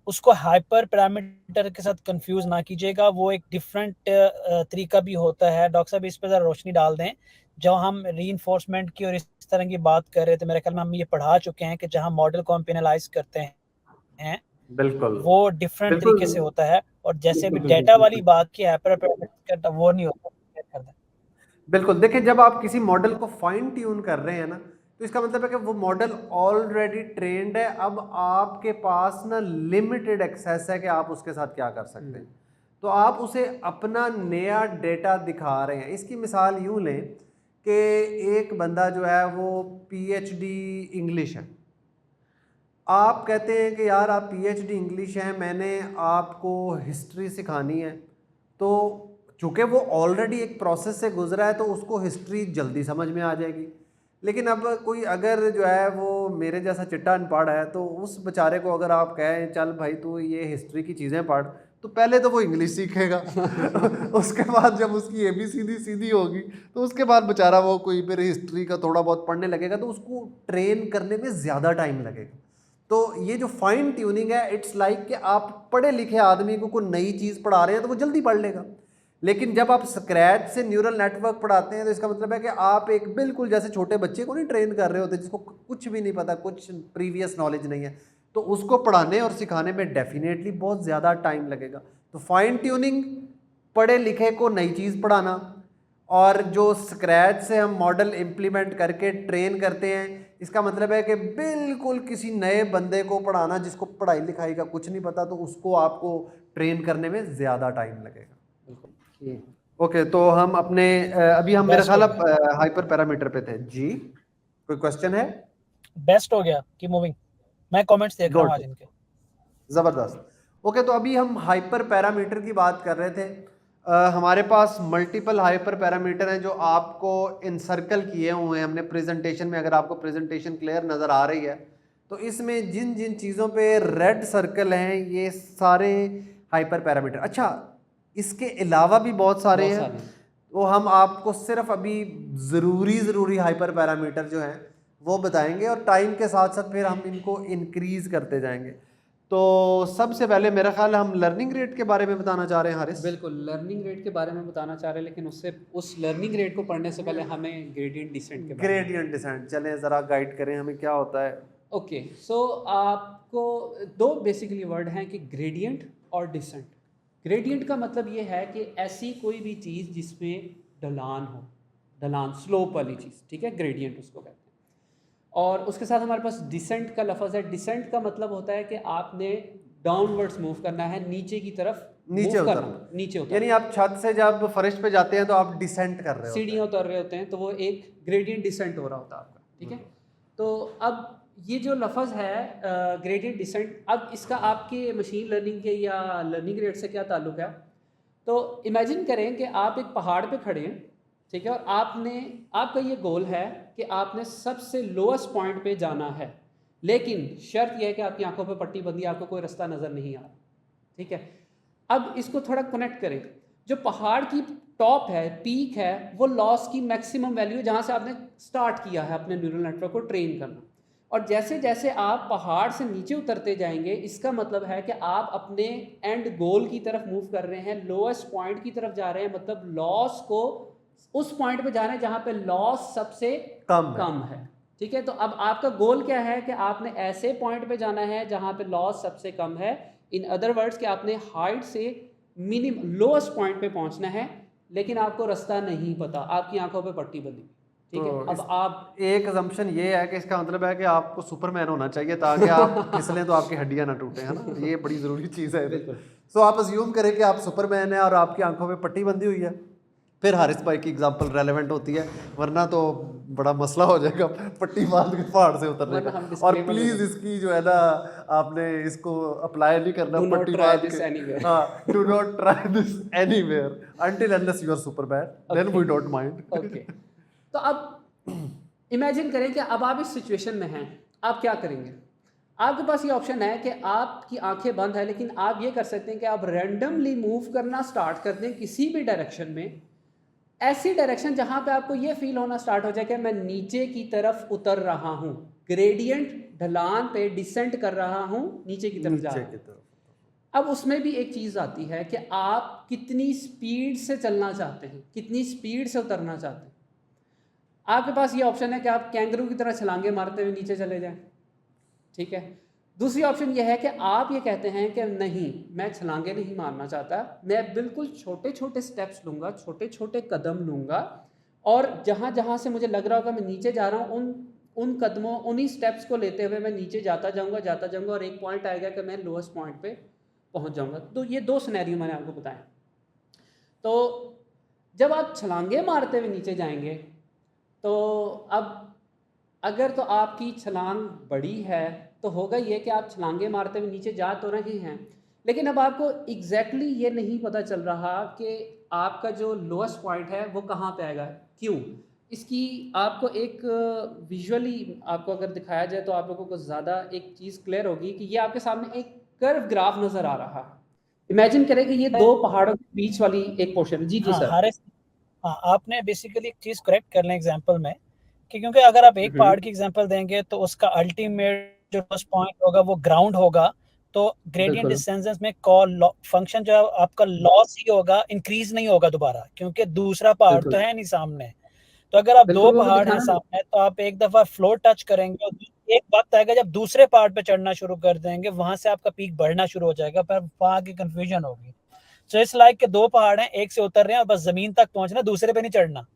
उसको हाइपर पैरामीटर के साथ कंफ्यूज ना कीजिएगा, वो एक डिफरेंट तरीका भी होता है। डॉक्टर साहब इस पर ज़रा रोशनी डाल दें। जब हम रीइंफोर्समेंट की और इस तरह की बात कर रहे थे, मेरे ख्याल में हम ये पढ़ा चुके हैं कि जहाँ मॉडल को हम पेनलाइज करते हैं बिल्कुल वो डिफरेंट बिल्कुल तरीके से होता है, और जैसे अभी बिल्कुल डेटा बिल्कुल वाली बात की हाइपर पैरामीटर वो नहीं होता। कर दें। बिल्कुल। देखिए, जब आप किसी मॉडल को फाइन ट्यून कर रहे हैं ना, तो इसका मतलब है कि वो मॉडल ऑलरेडी ट्रेंड है। अब आपके पास ना लिमिटेड एक्सेस है कि आप उसके साथ क्या कर सकते हैं। तो आप उसे अपना नया डेटा दिखा रहे हैं। इसकी मिसाल यूँ लें कि एक बंदा जो है वो पीएचडी इंग्लिश है। आप कहते हैं कि यार आप पीएचडी इंग्लिश हैं, मैंने आपको हिस्ट्री सिखानी है। तो चूँकि वो ऑलरेडी एक प्रोसेस से गुजरा है तो उसको हिस्ट्री जल्दी समझ में आ जाएगी। लेकिन अब कोई अगर जो है वो मेरे जैसा चिट्टा अनपढ़ है, तो उस बेचारे को अगर आप कहें चल भाई तू ये हिस्ट्री की चीज़ें पढ़, तो पहले तो वो इंग्लिश सीखेगा उसके बाद जब उसकी एबीसीडी सीधी होगी तो उसके बाद बेचारा वो कोई फिर हिस्ट्री का थोड़ा बहुत पढ़ने लगेगा, तो उसको ट्रेन करने में ज़्यादा टाइम लगेगा। तो ये जो फाइन ट्यूनिंग है, इट्स लाइक कि आप पढ़े लिखे आदमी को कोई नई चीज़ पढ़ा रहे हैं तो वो जल्दी पढ़ लेगा। लेकिन जब आप स्क्रैच से न्यूरल नेटवर्क पढ़ाते हैं तो इसका मतलब है कि आप एक बिल्कुल जैसे छोटे बच्चे को नहीं ट्रेन कर रहे होते, जिसको कुछ भी नहीं पता, कुछ प्रीवियस नॉलेज नहीं है, तो उसको पढ़ाने और सिखाने में डेफिनेटली बहुत ज़्यादा टाइम लगेगा। तो फाइन ट्यूनिंग पढ़े लिखे को नई चीज़ पढ़ाना, और जो स्क्रैच से हम मॉडल इम्प्लीमेंट करके ट्रेन करते हैं, इसका मतलब है कि बिल्कुल किसी नए बंदे को पढ़ाना जिसको पढ़ाई लिखाई का कुछ नहीं पता, तो उसको आपको ट्रेन करने में ज़्यादा टाइम लगेगा। ओके, तो हम अपने अभी हम मेरा ख्याल हाइपर पैरामीटर पे थे जी। कोई क्वेश्चन है? बेस्ट हो गया की मूविंग। मैं कमेंट्स देख रहा हूँ आज इनके। ज़बरदस्त। ओके, तो अभी हम हाइपर पैरामीटर की बात कर रहे थे। हमारे पास मल्टीपल हाइपर पैरामीटर हैं जो आपको इनसर्कल किए हुए हैं हमने प्रेजेंटेशन में। अगर आपको प्रेजेंटेशन क्लियर नज़र आ रही है तो इसमें जिन जिन चीज़ों पे रेड सर्कल हैं ये सारे हाइपर पैरामीटर। अच्छा, इसके अलावा भी बहुत सारे हैं, तो हम आपको सिर्फ अभी ज़रूरी हाइपर पैरामीटर जो हैं वो बताएंगे, और टाइम के साथ साथ फिर हम इनको इंक्रीज़ करते जाएंगे। तो सबसे पहले मेरा ख्याल है हम लर्निंग रेट के बारे में बताना चाह रहे हैं हारिस। बिल्कुल, लर्निंग रेट के बारे में बताना चाह रहे हैं, लेकिन उससे उस लर्निंग रेट को पढ़ने से पहले हमें ग्रेडियंट डिसेंट के बारे में। ग्रेडियंट डिसेंट, चलें ज़रा गाइड करें हमें क्या होता है। ओके, सो आपको दो बेसिकली वर्ड हैं कि ग्रेडियंट और डिसेंट। ग्रेडियंट का मतलब ये है कि ऐसी कोई भी चीज़ जिसमें ढलान हो, ढलान स्लोप वाली चीज़, ठीक है, ग्रेडियंट उसको कहते हैं। और उसके साथ हमारे पास डिसेंट का लफ्ज़ है। डिसेंट का मतलब होता है कि आपने डाउनवर्ड्स मूव करना है, नीचे की तरफ नीचे मूव उतरना, करना, नीचे उतर, यानी आप छत से जब फर्श पे जाते हैं तो आप डिसेंट कर रहे हो, सीढ़ियाँ उतर रहे होते हैं, तो वो एक ग्रेडियंट डिसेंट हो रहा होता है आपका, ठीक है। तो अब ये जो लफ्ज़ है ग्रेडियंट डिसेंट, अब इसका आपके मशीन लर्निंग के या लर्निंग रेट से क्या ताल्लुक है। तो इमेजिन करें कि आप एक पहाड़ पे खड़े हैं, ठीक है, और आपका ये गोल है कि आपने सबसे लोएस्ट पॉइंट पे जाना है, लेकिन शर्त यह है कि आपकी आंखों पे पट्टी बंदी, आपको कोई रास्ता नज़र नहीं आ रहा, ठीक है। अब इसको थोड़ा कनेक्ट करें। जो पहाड़ की टॉप है, पीक है, वो लॉस की मैक्सिमम वैल्यू है जहाँ से आपने स्टार्ट किया है अपने न्यूरल नेटवर्क को ट्रेन करना। और जैसे जैसे आप पहाड़ से नीचे उतरते जाएंगे, इसका मतलब है कि आप अपने एंड गोल की तरफ मूव कर रहे हैं, लोएस्ट पॉइंट की तरफ जा रहे हैं, मतलब लॉस को उस पॉइंट पे जा रहे हैं जहाँ पे लॉस सबसे कम है, ठीक है। तो अब आपका गोल क्या है कि आपने ऐसे पॉइंट पे जाना है जहाँ पे लॉस सबसे कम है। इन अदर वर्ड्स कि आपने हाइट से मिनिमम लोएस्ट पॉइंट पे पहुँचना है, लेकिन आपको रास्ता नहीं पता, आपकी आंखों पे पट्टी बंधी, ठीक है। तो अब आप एक असम्पशन ये है कि इसका मतलब है कि आपको सुपरमैन होना चाहिए ताकि आप फिसलें तो आपकी हड्डियां ना टूटें, है ना, ये बड़ी ज़रूरी चीज़ है। बिल्कुल। सो आप अज्यूम करें कि आप सुपरमैन हैं और आपकी आंखों पे पट्टी बंधी हुई है, फिर हारिस भाई की एग्जांपल रेलेवेंट होती है, वरना तो बड़ा मसला हो जाएगा पट्टी बांध के पहाड़ से उतरने वरना का। हम और disclaimer प्लीज़ देंगे। इसकी जो है ना, आपने इसको अप्लाई नहीं करना Do not पट्टी try बांध this के। anywhere. हाँ, do not try this anywhere until unless you are Superman, then we don't mind. Okay, तो अब इमेजिन करें कि अब आप इस सिचुएशन में हैं, आप क्या करेंगे? आपके पास ये ऑप्शन है कि आपकी आंखें बंद है, लेकिन आप ये कर सकते हैं कि आप रैंडमली मूव करना स्टार्ट कर दें किसी भी डायरेक्शन में, ऐसी डायरेक्शन जहां पे आपको ये फील होना स्टार्ट हो जाए कि मैं नीचे की तरफ उतर रहा हूं, ग्रेडियंट ढलान पे डिसेंट कर रहा हूं, नीचे की तरफ जा नीचे रहा की हूं। तरफ। अब उसमें भी एक चीज़ आती है कि आप कितनी स्पीड से चलना चाहते हैं, कितनी स्पीड से उतरना चाहते हैं। आपके पास ये ऑप्शन है कि आप कैंगरू की तरह छलांगे मारते हुए नीचे चले जाएं, ठीक है। दूसरी ऑप्शन ये है कि आप ये कहते हैं कि नहीं, मैं छलांगे नहीं मारना चाहता, मैं बिल्कुल छोटे छोटे स्टेप्स लूँगा, छोटे छोटे कदम लूँगा, और जहाँ जहाँ से मुझे लग रहा होगा मैं नीचे जा रहा हूँ, उन कदमों, उन्हीं स्टेप्स को लेते हुए मैं नीचे जाता जाऊँगा और एक पॉइंट आएगा कि मैं लोएस्ट पॉइंट पे पहुँच जाऊँगा। तो ये 2 सिनेरियो मैंने आपको बताए। तो जब आप छलांगे मारते हुए नीचे जाएंगे, तो अब अगर तो आपकी छलांग बड़ी है तो होगा ये कि आप छलांगे मारते हुए नीचे जा तो रहे हैं, लेकिन अब आपको एग्जैक्टली ये नहीं पता चल रहा कि आपका जो लोएस्ट पॉइंट है वो कहाँ पे आएगा। क्यों? इसकी आपको एक विजुअली आपको अगर दिखाया जाए तो आप लोगों को ज़्यादा एक चीज़ क्लियर होगी कि ये आपके सामने एक कर्व ग्राफ नज़र आ रहा है। इमेजिन करें कि ये 2 पहाड़ों के बीच वाली एक पोर्शन। जी हाँ सर। हारिस, हाँ आपने बेसिकली एक चीज करेक्ट कर लें एग्जांपल में कि क्योंकि अगर आप एक पहाड़ की एग्जांपल देंगे तो उसका अल्टीमेट जो फर्स्ट पॉइंट होगा वो ग्राउंड होगा, तो ग्रेडियंट बिल्कुल डिस्टेंस में कॉल फंक्शन जो है आपका लॉस ही होगा, इंक्रीज नहीं होगा दोबारा, क्योंकि दूसरा पहाड़ तो बिल्कुल है नहीं सामने। तो अगर आप 2 बिल्कुल, वो मैं पहाड़ हैं दिखाना। सामने तो आप एक दफा फ्लोर टच करेंगे और एक वक्त आएगा जब दूसरे पहाड़ पे चढ़ना शुरू कर देंगे, वहां से आपका पीक बढ़ना शुरू हो जाएगा, पर वहां की कंफ्यूजन होगी। सो इट्स लाइक के 2 पहाड़ हैं, एक से उतर रहे हैं और बस जमीन तक पहुंचना, दूसरे पे नहीं चढ़ना,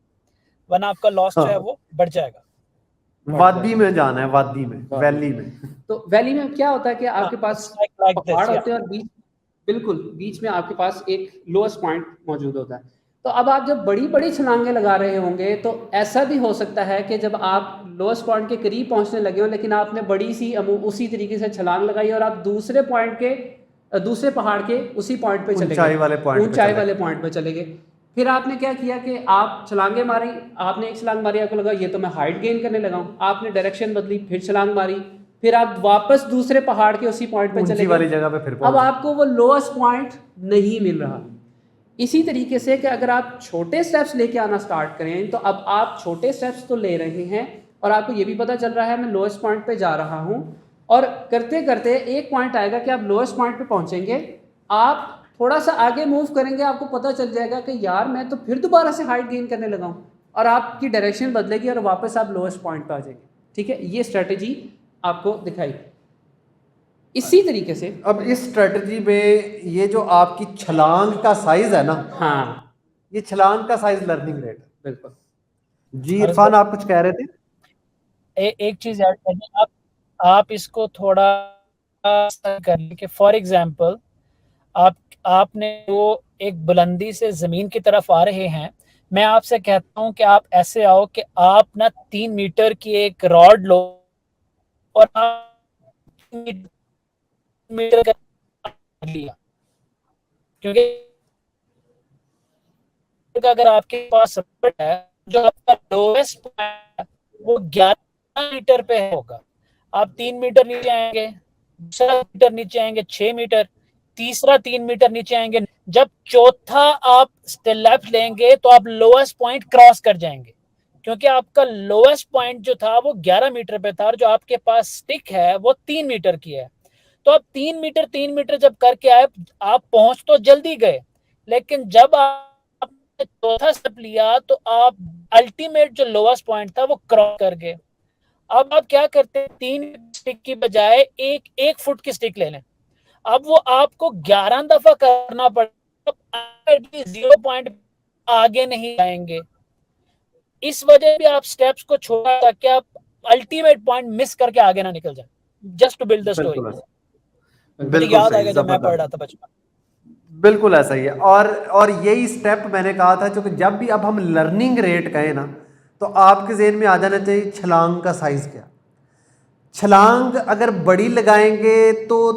वरना आपका लॉस जो है हाँ, वो बढ़ जाएगा। वादी में जाना है, वादी में, वादी। वैली में। तो वैली में क्या होता है कि आपके पास इट्स लाइक पहाड़ दिस या होते हैं और बिल्कुल बीच में आपके पास एक लोएस्ट पॉइंट मौजूद होता है। तो अब आप जब बड़ी बड़ी छलांगे लगा रहे होंगे तो ऐसा भी हो सकता है कि जब आप लोएस्ट पॉइंट के करीब पहुंचने लगे हो, लेकिन आपने बड़ी सी उसी तरीके से छलांग लगाई और आप दूसरे पॉइंट के दूसरे पहाड़ के उसी पॉइंट पे चले ऊंचाई गए, वाले पॉइंट पे ऊंचाई चले वाले गए। पॉइंट पे चले गए। फिर आपने क्या किया कि आप छलांगे मारी, आपने एक छलांग मारी, आपको लगा ये तो मैं हाइट गेन करने लगा हूँ, आपने डायरेक्शन बदली, फिर छलांग मारी, फिर आप वापस दूसरे पहाड़ के उसी पॉइंट पे चले ऊंची वाली गए। जगह पे फिर अब पहुंचे। आपको वो लोएस्ट पॉइंट नहीं मिल रहा। इसी तरीके से कि अगर आप छोटे स्टेप्स लेके आना स्टार्ट करें, तो अब आप छोटे स्टेप्स तो ले रहे हैं और आपको ये भी पता चल रहा है मैं लोएस्ट पॉइंट पे जा रहा हूँ, और करते करते एक पॉइंट आएगा कि आप लोएस्ट पॉइंट पे पहुँचेंगे, आप थोड़ा सा आगे मूव करेंगे, आपको पता चल जाएगा कि यार मैं तो फिर दोबारा से हाइट गेन करने लगा हूँ, और आपकी डायरेक्शन बदलेगी और वापस आप लोएस्ट पॉइंट पे आ जाएंगे। ठीक है, ये स्ट्रेटेजी आपको दिखाई। इसी तरीके से अब इस स्ट्रेटजी में ये जो आपकी छलांग का साइज है ना, हाँ ये छलांग का साइज लर्निंग रेट है। बिल्कुल। जी इरफान, आप कुछ कह रहे थे? एक चीज ऐड कर दें आप इसको थोड़ा कर लें कि फॉर एग्जांपल आपने वो एक बुलंदी से जमीन की तरफ आ रहे हैं, मैं आपसे कहता हूं कि आप ऐसे आओ कि आप ना 3 मीटर की एक रॉड लो और आप मीटर का लिया, क्योंकि अगर आपके पास सपोर्ट है जो आपका लोएस्ट पॉइंट है वो 11 मीटर पे होगा, आप 3 मीटर नीचे आएंगे, दूसरा मीटर नीचे आएंगे 6 मीटर, तीसरा 3 मीटर नीचे आएंगे, जब चौथा आप स्टेप लेंगे तो आप लोएस्ट पॉइंट क्रॉस कर जाएंगे, क्योंकि आपका लोएस्ट पॉइंट जो था वो 11 मीटर पे था और जो आपके पास स्टिक है वो 3 मीटर की है। तो आप 3 मीटर जब करके आए, आप पहुंच तो जल्दी गए, लेकिन जब आपने चौथा स्टेप लिया तो आप अल्टीमेट जो लोएस्ट पॉइंट था वो क्रॉस कर गए। अब आप क्या करते हैं, 3 स्टिक की बजाय एक फुट की स्टिक ले लें, अब वो आपको 11 दफा करना पड़ेगा, 0 पॉइंट आगे नहीं जाएंगे। इस वजह से आप स्टेप्स को छोड़ा ताकि आप अल्टीमेट पॉइंट मिस करके आगे ना निकल जाए, just to build the story. बिल्कुल ऐसा, मुझे बिल्कुल याद सही, आएगा जब मैं पढ़ रहा था जबरदस्त, बचपन। बिल्कुल ऐसा ही है। और यही स्टेप मैंने कहा था, क्योंकि जब भी अब हम लर्निंग रेट कहें ना, तो आपके जहन में आ जाना चाहिए छलांग का साइज क्या। छलांग अगर बड़ी लगाएंगे तो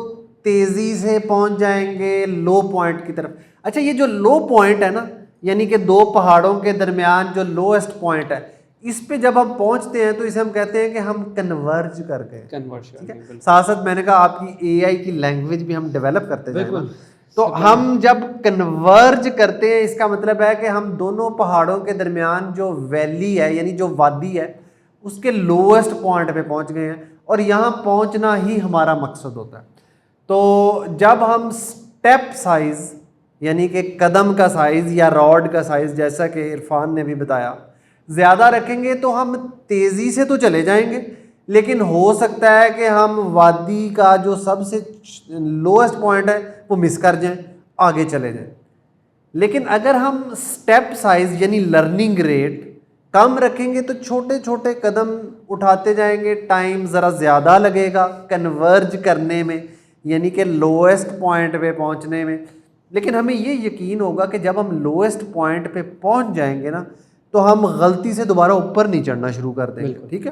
तेजी से पहुंच जाएंगे लो पॉइंट की तरफ। अच्छा, ये जो लो पॉइंट है ना, यानी कि दो पहाड़ों के दरमियान जो लोएस्ट पॉइंट है, इस पे जब हम पहुंचते हैं तो इसे हम कहते हैं कि हम कन्वर्ज कर गए। कन्वर्ज कर ठीक है, गए, बिल्कुल साथ साथ मैंने कहा आपकी एआई की लैंग्वेज भी हम डेवलप करते जाए ना, बिल्कुल। तो सबसे हम जब कन्वर्ज करते हैं इसका मतलब है कि हम दोनों पहाड़ों के दरमियान जो वैली है यानी जो वादी है उसके लोएस्ट पॉइंट पे पहुंच गए हैं, और यहाँ पहुंचना ही हमारा मकसद होता है। तो जब हम स्टेप साइज यानी कि कदम का साइज या रॉड का साइज, जैसा कि इरफान ने भी बताया, ज़्यादा रखेंगे तो हम तेज़ी से तो चले जाएंगे, लेकिन हो सकता है कि हम वादी का जो सबसे लोएस्ट पॉइंट है वो मिस कर जाएं, आगे चले जाएं। लेकिन अगर हम स्टेप साइज यानी लर्निंग रेट कम रखेंगे तो छोटे छोटे कदम उठाते जाएंगे, टाइम ज़रा ज़्यादा लगेगा कन्वर्ज करने में यानी कि लोएस्ट पॉइंट पे पहुंचने में। लेकिन हमें ये यकीन होगा कि जब हम लोएस्ट पॉइंट पे पहुंच जाएंगे ना, तो हम गलती से दोबारा ऊपर नहीं चढ़ना शुरू कर देंगे। बिल्कुल। ठीक है,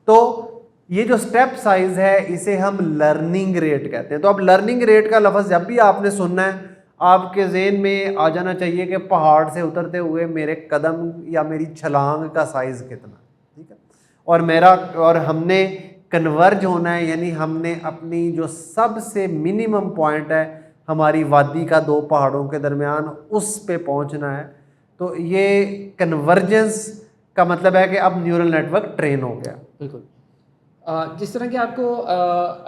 तो ये जो स्टेप साइज है इसे हम लर्निंग रेट कहते हैं। तो अब लर्निंग रेट का लफ्ज़ जब भी आपने सुनना है, आपके ज़हन में आ जाना चाहिए कि पहाड़ से उतरते हुए मेरे कदम या मेरी छलांग का साइज़ कितना। ठीक है, और हमने कन्वर्ज होना है, यानी हमने अपनी जो सबसे मिनिमम पॉइंट है हमारी वादी का दो पहाड़ों के दरमियान, उस पे पहुंचना है। तो ये कन्वर्जेंस का मतलब है कि अब न्यूरल नेटवर्क ट्रेन हो गया। बिल्कुल। जिस तरह कि आपको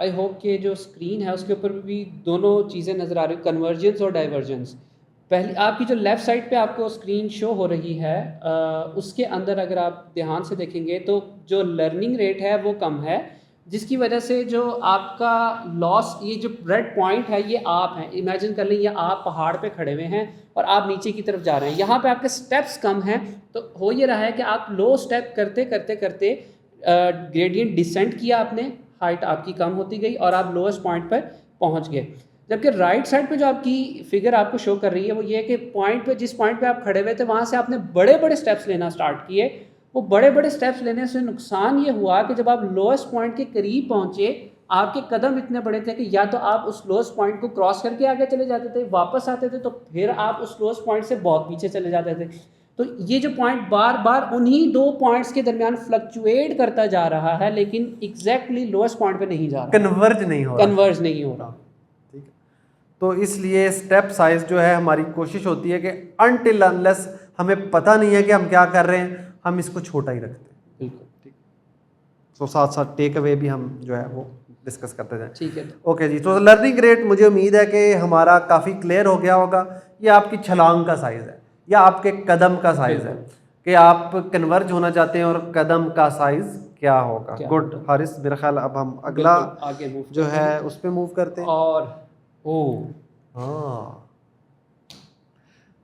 आई होप कि जो स्क्रीन है उसके ऊपर भी दोनों चीज़ें नज़र आ रही, कन्वर्जेंस और डाइवर्जेंस। पहली आपकी जो लेफ़्ट साइड पे आपको स्क्रीन शो हो रही है, उसके अंदर अगर आप ध्यान से देखेंगे तो जो लर्निंग रेट है वो कम है, जिसकी वजह से जो आपका लॉस, ये जो रेड पॉइंट है ये आप हैं, इमेजिन कर लें ये आप पहाड़ पे खड़े हुए हैं और आप नीचे की तरफ जा रहे हैं, यहाँ पे आपके स्टेप्स कम हैं। तो हो ये रहा है कि आप लो स्टेप करते करते करते ग्रेडियंट डिसेंट किया आपने, हाइट आपकी कम होती गई और आप लोएस्ट पॉइंट पर पहुंच गए। जबकि राइट साइड पे जो आपकी फिगर आपको शो कर रही है वो ये है कि पॉइंट पे, जिस पॉइंट पे आप खड़े हुए थे वहाँ से आपने बड़े बड़े स्टेप्स लेना स्टार्ट किए। वो बड़े बड़े स्टेप्स लेने से नुकसान ये हुआ कि जब आप लोएस्ट पॉइंट के करीब पहुँचे, आपके कदम इतने बड़े थे कि या तो आप उस लोएस्ट पॉइंट को क्रॉस करके आगे चले जाते थे, वापस आते थे तो फिर आप उस लोएस्ट पॉइंट से बहुत पीछे चले जाते थे। तो ये जो पॉइंट बार बार उन्हीं दो पॉइंट्स के दरमियान फ्लक्चुएट करता जा रहा है, लेकिन एग्जैक्टली लोएस्ट पॉइंट पे नहीं जा रहा, कन्वर्ज नहीं हो रहा। कन्वर्ज नहीं हो रहा। ठीक है, तो इसलिए स्टेप साइज जो है हमारी कोशिश होती है कि अनटिल अनलेस हमें पता नहीं है कि हम क्या कर रहे हैं, हम इसको छोटा ही रखते हैं। बिल्कुल ठीक, तो साथ साथ टेक अवे भी हम जो है वो डिस्कस करते जाएं। ठीक है। ओके जी, तो लर्निंग रेट मुझे उम्मीद है कि हमारा काफ़ी क्लियर हो गया होगा। ये आपकी छलांग का साइज़ है या आपके कदम का साइज़ है कि आप कन्वर्ज होना चाहते हैं, और कदम का साइज़ क्या होगा। गुड हारिस, मेरा ख्याल अब हम अगला आगे मूव जो है उस पर मूव करते हैं। और हाँ,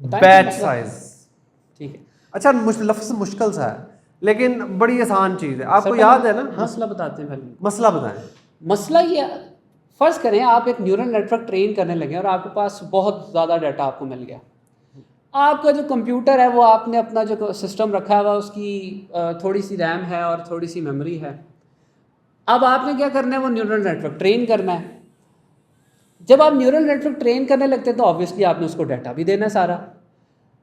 बताएं बैच मतलब? साइज। ठीक है, अच्छा, लफ्ज़ मुश्किल सा है लेकिन बड़ी आसान चीज़ है। आपको सर याद है ना? हाँ, मसला बताते हैं पहले। मसला बताएं। मसला ये, फ़र्ज़ करें आप एक न्यूरल नेटवर्क ट्रेन करने लगे और आपके पास बहुत ज़्यादा डाटा आपको मिल गया। आपका जो कंप्यूटर है वो आपने अपना जो सिस्टम रखा हुआ उसकी थोड़ी सी रैम है और थोड़ी सी मेमोरी है। अब आपने क्या करना है, वो न्यूरल नेटवर्क ट्रेन करना है। जब आप न्यूरल नेटवर्क ट्रेन करने लगते हैं तो ऑब्वियसली आपने उसको डाटा भी देना है सारा।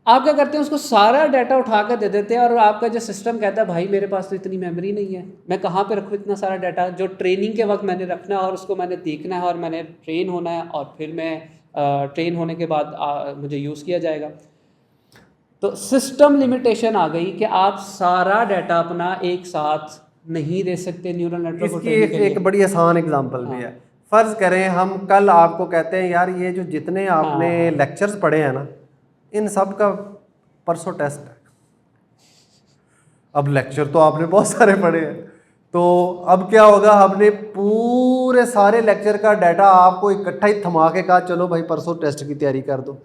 आप क्या करते हैं, उसको सारा डाटा उठा कर दे देते हैं और आपका जो सिस्टम कहता है भाई मेरे पास तो इतनी मेमोरी नहीं है, मैं कहाँ पे रखूँ इतना सारा डाटा जो ट्रेनिंग के वक्त मैंने रखना है और उसको मैंने देखना है और मैंने ट्रेन होना है और फिर मैं ट्रेन होने के बाद मुझे यूज़ किया जाएगा। तो सिस्टम लिमिटेशन आ गई कि आप सारा डाटा अपना एक साथ नहीं दे सकते न्यूरल नेटवर्क को इसकी ट्रेनिंग के लिए। एक बड़ी आसान एग्जांपल भी है। फ़र्ज़ करें हम कल आपको कहते हैं यार ये जो जितने आपने लेक्चर्स पढ़े हैं ना, इन सब का परसों टेस्ट है। अब लेक्चर तो आपने बहुत सारे पढ़े हैं, तो अब क्या होगा, हमने पूरे सारे लेक्चर का डाटा आपको इकट्ठा ही थमा के कहा चलो भाई परसों टेस्ट की तैयारी कर दो।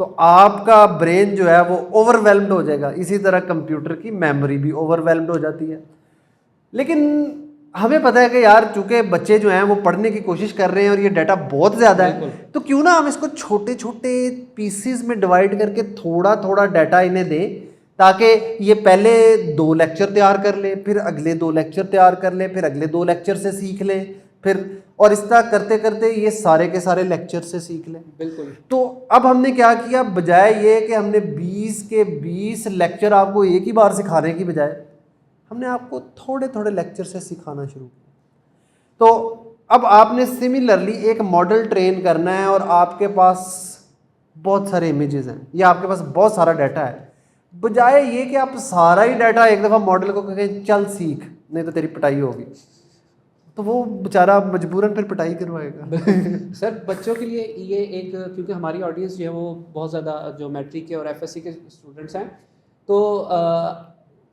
तो आपका ब्रेन जो है वो ओवरवेल्म्ड हो जाएगा। इसी तरह कंप्यूटर की मेमोरी भी ओवरवेल्म्ड हो जाती है। लेकिन हमें पता है कि यार चूंकि बच्चे जो हैं वो पढ़ने की कोशिश कर रहे हैं और ये डाटा बहुत ज़्यादा है, तो क्यों ना हम इसको छोटे छोटे पीसीज में डिवाइड करके थोड़ा थोड़ा डाटा इन्हें दें, ताकि ये पहले 2 लेक्चर तैयार कर ले, फिर अगले 2 लेक्चर तैयार कर ले, फिर अगले 2 लेक्चर से सीख ले, फिर और इस तरह करते करते ये सारे के सारे लेक्चर से सीख लें। बिल्कुल। तो अब हमने क्या किया, बजाय ये कि हमने 20 के 20 लेक्चर आपको एक ही बार सिखाने की बजाय हमने आपको थोड़े थोड़े लेक्चर से सिखाना शुरू किया। तो अब आपने सिमिलरली एक मॉडल ट्रेन करना है और आपके पास बहुत सारे इमेजेस हैं या आपके पास बहुत सारा डाटा है। बजाय ये कि आप सारा ही डाटा एक दफ़ा मॉडल को कहें चल सीख, नहीं तो तेरी पिटाई होगी, तो वो बेचारा मजबूरन फिर पिटाई करवाएगा। सर बच्चों के लिए ये एक, क्योंकि हमारी ऑडियंस जो है वो बहुत ज़्यादा जो मैट्रिक के और एफएससी के स्टूडेंट्स हैं, तो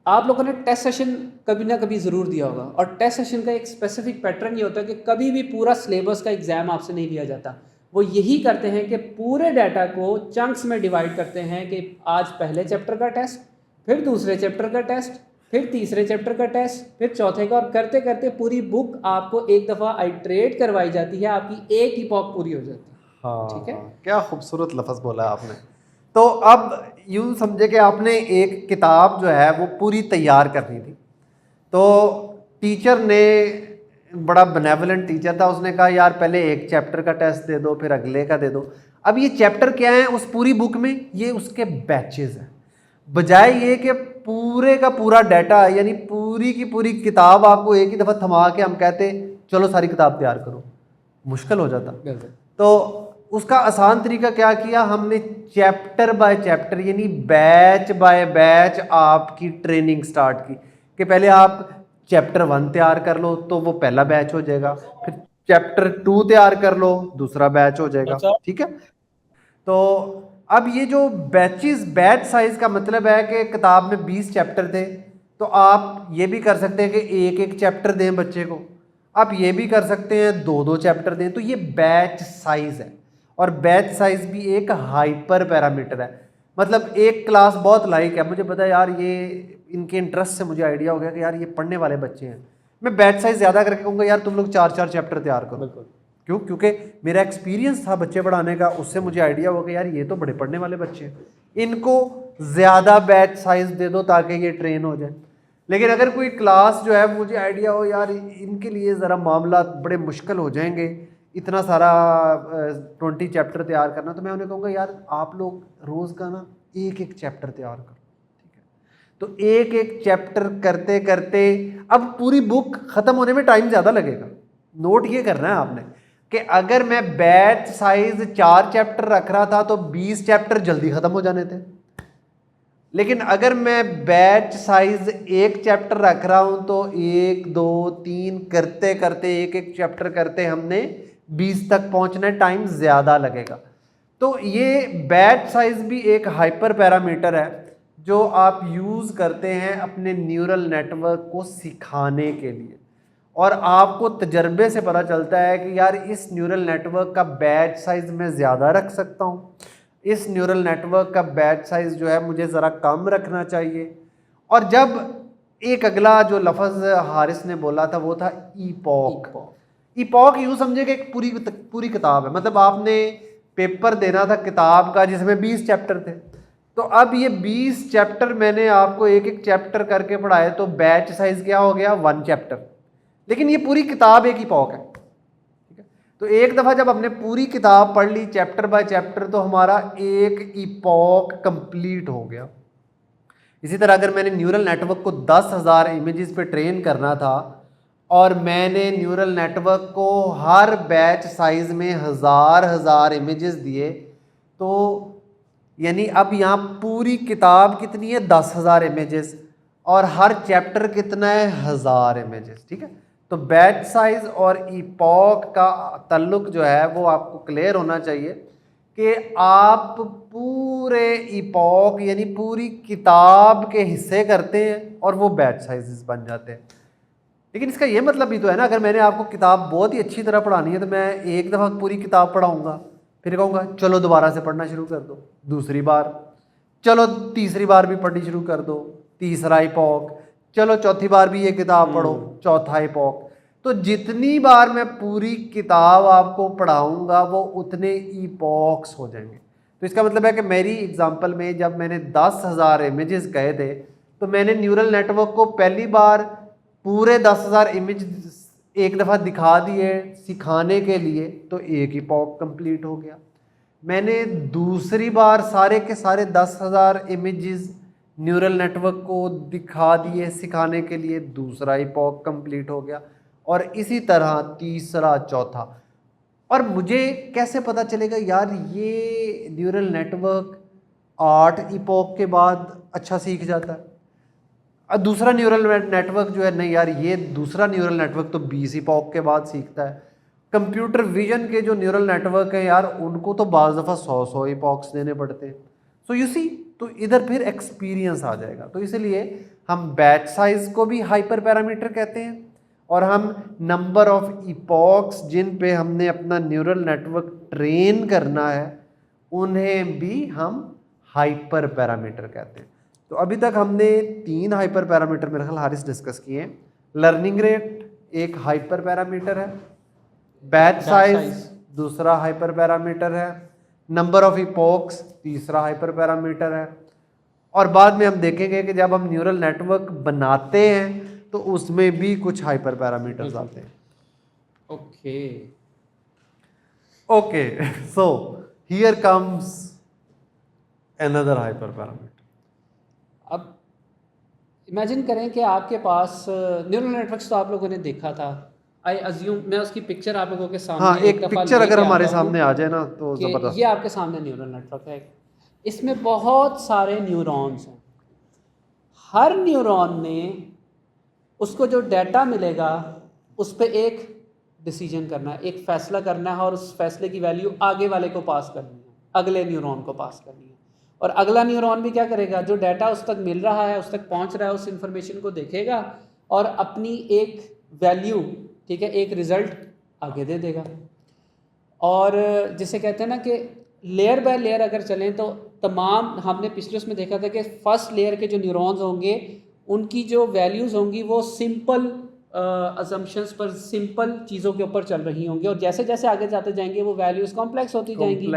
आप लोगों ने टेस्ट सेशन कभी ना कभी ज़रूर दिया होगा, और टेस्ट सेशन का एक स्पेसिफिक पैटर्न ये होता है कि कभी भी पूरा सिलेबस का एग्ज़ाम आपसे नहीं लिया जाता। वो यही करते हैं कि पूरे डाटा को चंक्स में डिवाइड करते हैं कि आज पहले चैप्टर का टेस्ट, फिर दूसरे चैप्टर का टेस्ट, फिर तीसरे चैप्टर का टेस्ट, फिर चौथे का, और करते करते पूरी बुक आपको एक दफ़ा आइट्रेट करवाई जाती है, आपकी एक ही पॉक पूरी हो जाती है। हाँ, ठीक है, क्या खूबसूरत लफ्ज़ बोला आपने। तो अब यूँ समझे कि आपने एक किताब जो है वो पूरी तैयार करनी थी, तो टीचर ने, बड़ा बेनेवलेंट टीचर था, उसने कहा यार पहले एक चैप्टर का टेस्ट दे दो, फिर अगले का दे दो। अब ये चैप्टर क्या है उस पूरी बुक में, ये उसके बैचेस हैं। बजाय ये कि पूरे का पूरा डाटा यानी पूरी की पूरी किताब आपको एक ही दफ़ा थमा के हम कहते चलो सारी किताब तैयार करो, मुश्किल हो जाता। तो उसका आसान तरीका क्या किया, हमने चैप्टर बाय चैप्टर यानी बैच बाय बैच आपकी ट्रेनिंग स्टार्ट की कि पहले आप चैप्टर 1 तैयार कर लो तो वो पहला बैच हो जाएगा, फिर चैप्टर 2 तैयार कर लो दूसरा बैच हो जाएगा। ठीक है, तो अब ये जो बैचेस, बैच साइज का मतलब है कि किताब में 20 चैप्टर थे, तो आप ये भी कर सकते हैं कि एक एक चैप्टर दें बच्चे को, आप ये भी कर सकते हैं 2-2 चैप्टर दें। तो ये बैच साइज है, और बैच साइज भी एक हाइपर पैरामीटर है। मतलब एक क्लास बहुत लाइक है, मुझे पता है यार ये इनके इंटरेस्ट से मुझे आइडिया हो गया कि यार ये पढ़ने वाले बच्चे हैं, मैं बैच साइज ज़्यादा करके कहूँगा यार तुम लोग 4-4 चैप्टर तैयार करो। बिल्कुल। क्यों? क्योंकि मेरा एक्सपीरियंस था बच्चे पढ़ाने का, उससे मुझे आइडिया हो गया यार ये तो बड़े पढ़ने वाले बच्चे हैं, इनको ज़्यादा बैच साइज दे दो ताकि ये ट्रेन हो जाए। लेकिन अगर कोई क्लास जो है मुझे आइडिया हो यार इनके लिए ज़रा मामला बड़े मुश्किल हो जाएंगे, इतना सारा 20 चैप्टर तैयार करना, तो मैं उन्हें कहूँगा यार आप लोग रोज़ का ना एक एक चैप्टर तैयार करो। ठीक है, तो एक एक चैप्टर करते करते अब पूरी बुक ख़त्म होने में टाइम ज़्यादा लगेगा। नोट ये करना है आपने कि अगर मैं बैच साइज 4 चैप्टर रख रहा था तो 20 चैप्टर जल्दी ख़त्म हो जाने थे, लेकिन अगर मैं बैच साइज 1 चैप्टर रख रहा हूं तो 1 2 3 करते करते एक एक चैप्टर करते हमने 20 तक पहुंचना, टाइम ज़्यादा लगेगा। तो ये बैच साइज भी एक हाइपर पैरामीटर है जो आप यूज़ करते हैं अपने न्यूरल नेटवर्क को सिखाने के लिए, और आपको तजर्बे से पता चलता है कि यार इस न्यूरल नेटवर्क का बैच साइज मैं ज़्यादा रख सकता हूँ, इस न्यूरल नेटवर्क का बैच साइज जो है मुझे ज़रा कम रखना चाहिए। और जब एक अगला जो लफ्ज़ हारिस ने बोला था वो था ईपॉक। ईपॉक यूँ समझे कि एक पूरी किताब है, मतलब आपने पेपर देना था किताब का जिसमें 20 चैप्टर थे, तो अब ये 20 चैप्टर मैंने आपको एक एक चैप्टर करके पढ़ाए, तो बैच साइज क्या हो गया 1 चैप्टर, लेकिन ये पूरी किताब एक ईपॉक है। ठीक है, तो एक दफ़ा जब हमने पूरी किताब पढ़ ली चैप्टर बाय चैप्टर तो हमारा एक ईपॉक कंप्लीट हो गया। इसी तरह अगर मैंने न्यूरल नेटवर्क को 10,000 इमेजेस पे ट्रेन करना था और मैंने न्यूरल नेटवर्क को हर बैच साइज में हज़ार इमेजेस दिए, तो यानी अब यहाँ पूरी किताब कितनी है 10,000 इमेजेस, और हर चैप्टर कितना है 1000 इमेजेस। ठीक है, तो बैच साइज और ईपॉक का ताल्लुक जो है वो आपको क्लियर होना चाहिए कि आप पूरे ईपॉक यानी पूरी किताब के हिस्से करते हैं और वो बैच साइजेस बन जाते हैं। लेकिन इसका ये मतलब भी तो है ना, अगर मैंने आपको किताब बहुत ही अच्छी तरह पढ़ानी है तो मैं एक दफ़ा पूरी किताब पढ़ाऊँगा, फिर कहूँगा चलो दोबारा से पढ़ना शुरू कर दो, दूसरी बार, चलो तीसरी बार भी पढ़नी शुरू कर दो, तीसरा इपॉक, चलो चौथी बार भी ये किताब पढ़ो, चौथा इपॉक। तो जितनी बार मैं पूरी किताब आपको पढ़ाऊंगा वो उतने इपॉक्स हो जाएंगे। तो इसका मतलब है कि मेरी एग्जांपल में जब मैंने 10,000 इमेजेस कहे थे तो मैंने न्यूरल नेटवर्क को पहली बार पूरे 10,000 इमेज एक दफ़ा दिखा दिए सिखाने के लिए, तो एक इपॉक कंप्लीट हो गया। मैंने दूसरी बार सारे के सारे 10,000 इमेजेस न्यूरल नेटवर्क को दिखा दिए सिखाने के लिए, दूसरा इपॉक कंप्लीट हो गया। और इसी तरह तीसरा, चौथा। और मुझे कैसे पता चलेगा यार ये न्यूरल नेटवर्क 8 इपॉक के बाद अच्छा सीख जाता है, और दूसरा न्यूरल नेटवर्क जो है नहीं यार ये दूसरा न्यूरल नेटवर्क तो 20 इपॉक के बाद सीखता है। कंप्यूटर विजन के जो न्यूरल नेटवर्क है यार उनको तो बाज़ दफ़ा 100 इपॉक्स देने पड़ते हैं। सो यू सी, तो इधर फिर एक्सपीरियंस आ जाएगा। तो इसलिए हम बैच साइज को भी हाइपर पैरामीटर कहते हैं, और हम नंबर ऑफ इपॉक्स जिन पे हमने अपना न्यूरल नेटवर्क ट्रेन करना है उन्हें भी हम हाइपर पैरामीटर कहते हैं। तो अभी तक हमने 3 हाइपर पैरामीटर मेरे ख्याल हारिस डिस्कस किए हैं। लर्निंग रेट एक हाइपर पैरामीटर है, बैच साइज दूसरा हाइपर पैरामीटर है, नंबर ऑफ इपॉक्स तीसरा हाइपर पैरामीटर है, और बाद में हम देखेंगे कि जब हम न्यूरल नेटवर्क बनाते हैं तो उसमें भी कुछ हाइपर पैरामीटर्स आते हैं। Okay so here comes another hyper parameter. अब इमेजिन करें कि आपके पास न्यूरल नेटवर्क्स तो आप लोगों ने देखा था, आई अज्यूम मैं उसकी पिक्चर आप लोगों के सामने हाँ, एक पिक्चर अगर हमारे सामने आ जाए ना तो जबरदस्त। ये आपके सामने न्यूरल नेटवर्क है, इसमें बहुत सारे न्यूरॉन्स हैं। हर न्यूरॉन में उसको जो डाटा मिलेगा उस पर एक डिसीजन करना है, एक फ़ैसला करना है, और उस फैसले की वैल्यू आगे वाले को पास करनी है, अगले न्यूरॉन को पास करनी है। और अगला न्यूरॉन भी क्या करेगा, जो डाटा उस तक मिल रहा है, उस तक पहुंच रहा है, उस इंफॉर्मेशन को देखेगा और अपनी एक वैल्यू, ठीक है, एक रिज़ल्ट आगे दे देगा। और जिसे कहते हैं ना कि लेयर बाय लेयर अगर चलें तो तमाम, हमने पिछले उसमें देखा था कि फर्स्ट लेयर के जो न्यूरॉन्स होंगे उनकी जो वैल्यूज़ होंगी वो सिंपल असम्पशंस पर, सिंपल चीज़ों के ऊपर चल रही होंगी, और जैसे जैसे आगे जाते जाएंगे वो वैल्यूज़ कॉम्प्लेक्स होती जाएंगी,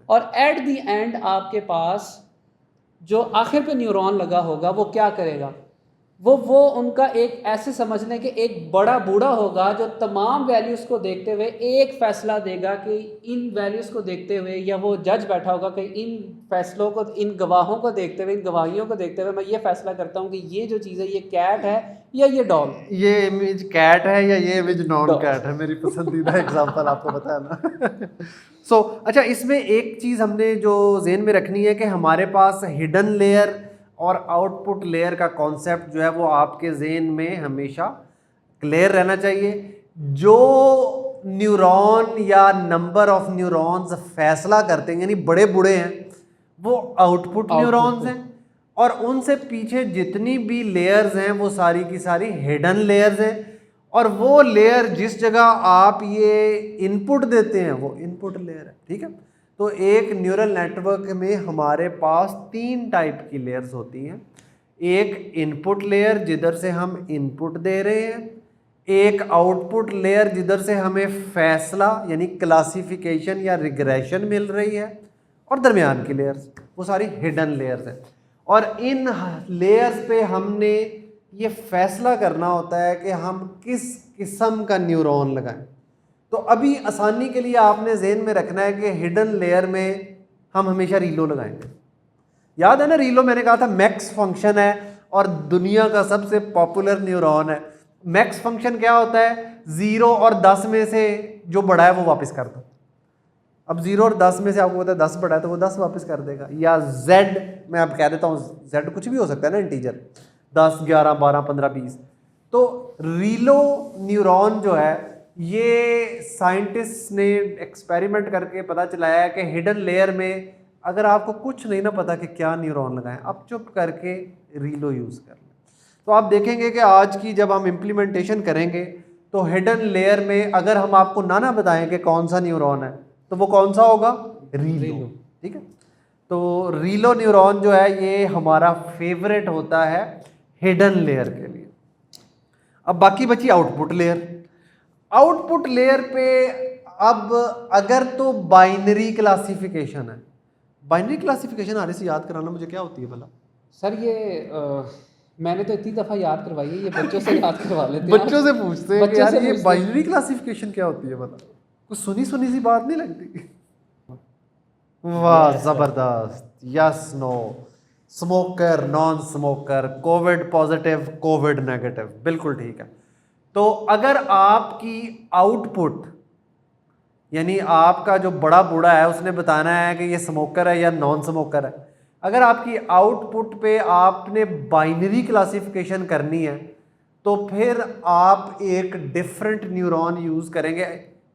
और एट द एंड आपके पास जो आखिर पे न्यूरॉन लगा होगा वो क्या करेगा, वो उनका एक ऐसे समझने के एक बड़ा बूढ़ा होगा जो तमाम वैल्यूज़ को देखते हुए एक फ़ैसला देगा कि इन वैल्यूज़ को देखते हुए, या वो जज बैठा होगा कि इन फैसलों को, इन गवाहों को देखते हुए, इन गवाहियों को देखते हुए मैं ये फ़ैसला करता हूँ कि ये जो चीज़ है ये कैट है या ये डॉग, ये इमेज कैट है या ये इमेज नॉन कैट है। मेरी पसंदीदा एग्जांपल आपको पता है ना। सो अच्छा, इसमें एक चीज़ हमने जो ज़हन में रखनी है कि हमारे पास हिडन लेयर और आउटपुट लेयर का कॉन्सेप्ट जो है वो आपके जहन में हमेशा क्लियर रहना चाहिए। जो न्यूरॉन या नंबर ऑफ न्यूरॉन्स फैसला करते हैं, यानी बड़े बूढ़े हैं, वो आउटपुट न्यूरॉन्स हैं, और उनसे पीछे जितनी भी लेयर्स हैं वो सारी की सारी हिडन लेयर्स हैं। और वो लेयर जिस जगह आप ये इनपुट देते हैं वो इनपुट लेयर है, ठीक है। तो एक न्यूरल नेटवर्क में हमारे पास 3 टाइप की लेयर्स होती हैं। एक इनपुट लेयर जिधर से हम इनपुट दे रहे हैं, एक आउटपुट लेयर जिधर से हमें फैसला यानी क्लासिफिकेशन या रिग्रेशन मिल रही है, और दरमियान की लेयर्स वो सारी हिडन लेयर्स हैं। और इन लेयर्स पे हमने ये फैसला करना होता है कि हम किस किस्म का न्यूरॉन लगाएं। तो अभी आसानी के लिए आपने जहन में रखना है कि हिडन लेयर में हम हमेशा रीलो लगाएंगे। याद है ना, रीलो मैंने कहा था मैक्स फंक्शन है और दुनिया का सबसे पॉपुलर न्यूरॉन है। मैक्स फंक्शन क्या होता है, 0 और 10 में से जो बड़ा है वो वापस कर दो। अब 0 और 10 में से आपको पता है 10 बड़ा है तो वो 10 वापस कर देगा। या Z, मैं अब कह देता हूँ Z कुछ भी हो सकता है ना, इंटीजर, 10, 11, 12, 15, 20। तो रीलो न्यूरॉन जो है ये साइंटिस्ट ने एक्सपेरिमेंट करके पता चलाया है कि हिडन लेयर में अगर आपको कुछ नहीं ना पता कि क्या न्यूरॉन लगाएं, आप चुप करके रीलो यूज़ कर लें। तो आप देखेंगे कि आज की जब हम इम्प्लीमेंटेशन करेंगे तो हिडन लेयर में अगर हम आपको ना बताएं कि कौन सा न्यूरॉन है, तो वो कौन सा होगा? रीलो। ठीक है, तो रीलो न्यूरॉन जो है ये हमारा फेवरेट होता है हिडन लेयर के लिए। अब बाकी बची आउटपुट लेयर। आउटपुट लेयर पे अब अगर तो बाइनरी क्लासिफिकेशन है, बाइनरी क्लासिफिकेशन आने से याद कराना मुझे, क्या होती है भला? सर ये मैंने तो इतनी दफ़ा याद करवाई है, ये बच्चों से याद करवा लेते हैं। बच्चों से पूछते हैं कि बच्चों यार से ये पूछते हैं। बाइनरी क्लासिफिकेशन क्या होती है भला? कुछ सुनी सुनी सी बात नहीं लगती? वाह जबरदस्त। Yes no, smoker, non smoker, covid positive, covid negative, बिल्कुल ठीक है। तो अगर आपकी आउटपुट यानी आपका जो बड़ा बूढ़ा है उसने बताना है कि ये स्मोकर है या नॉन स्मोकर है, अगर आपकी आउटपुट पे आपने बाइनरी क्लासिफिकेशन करनी है तो फिर आप एक डिफरेंट न्यूरॉन यूज़ करेंगे,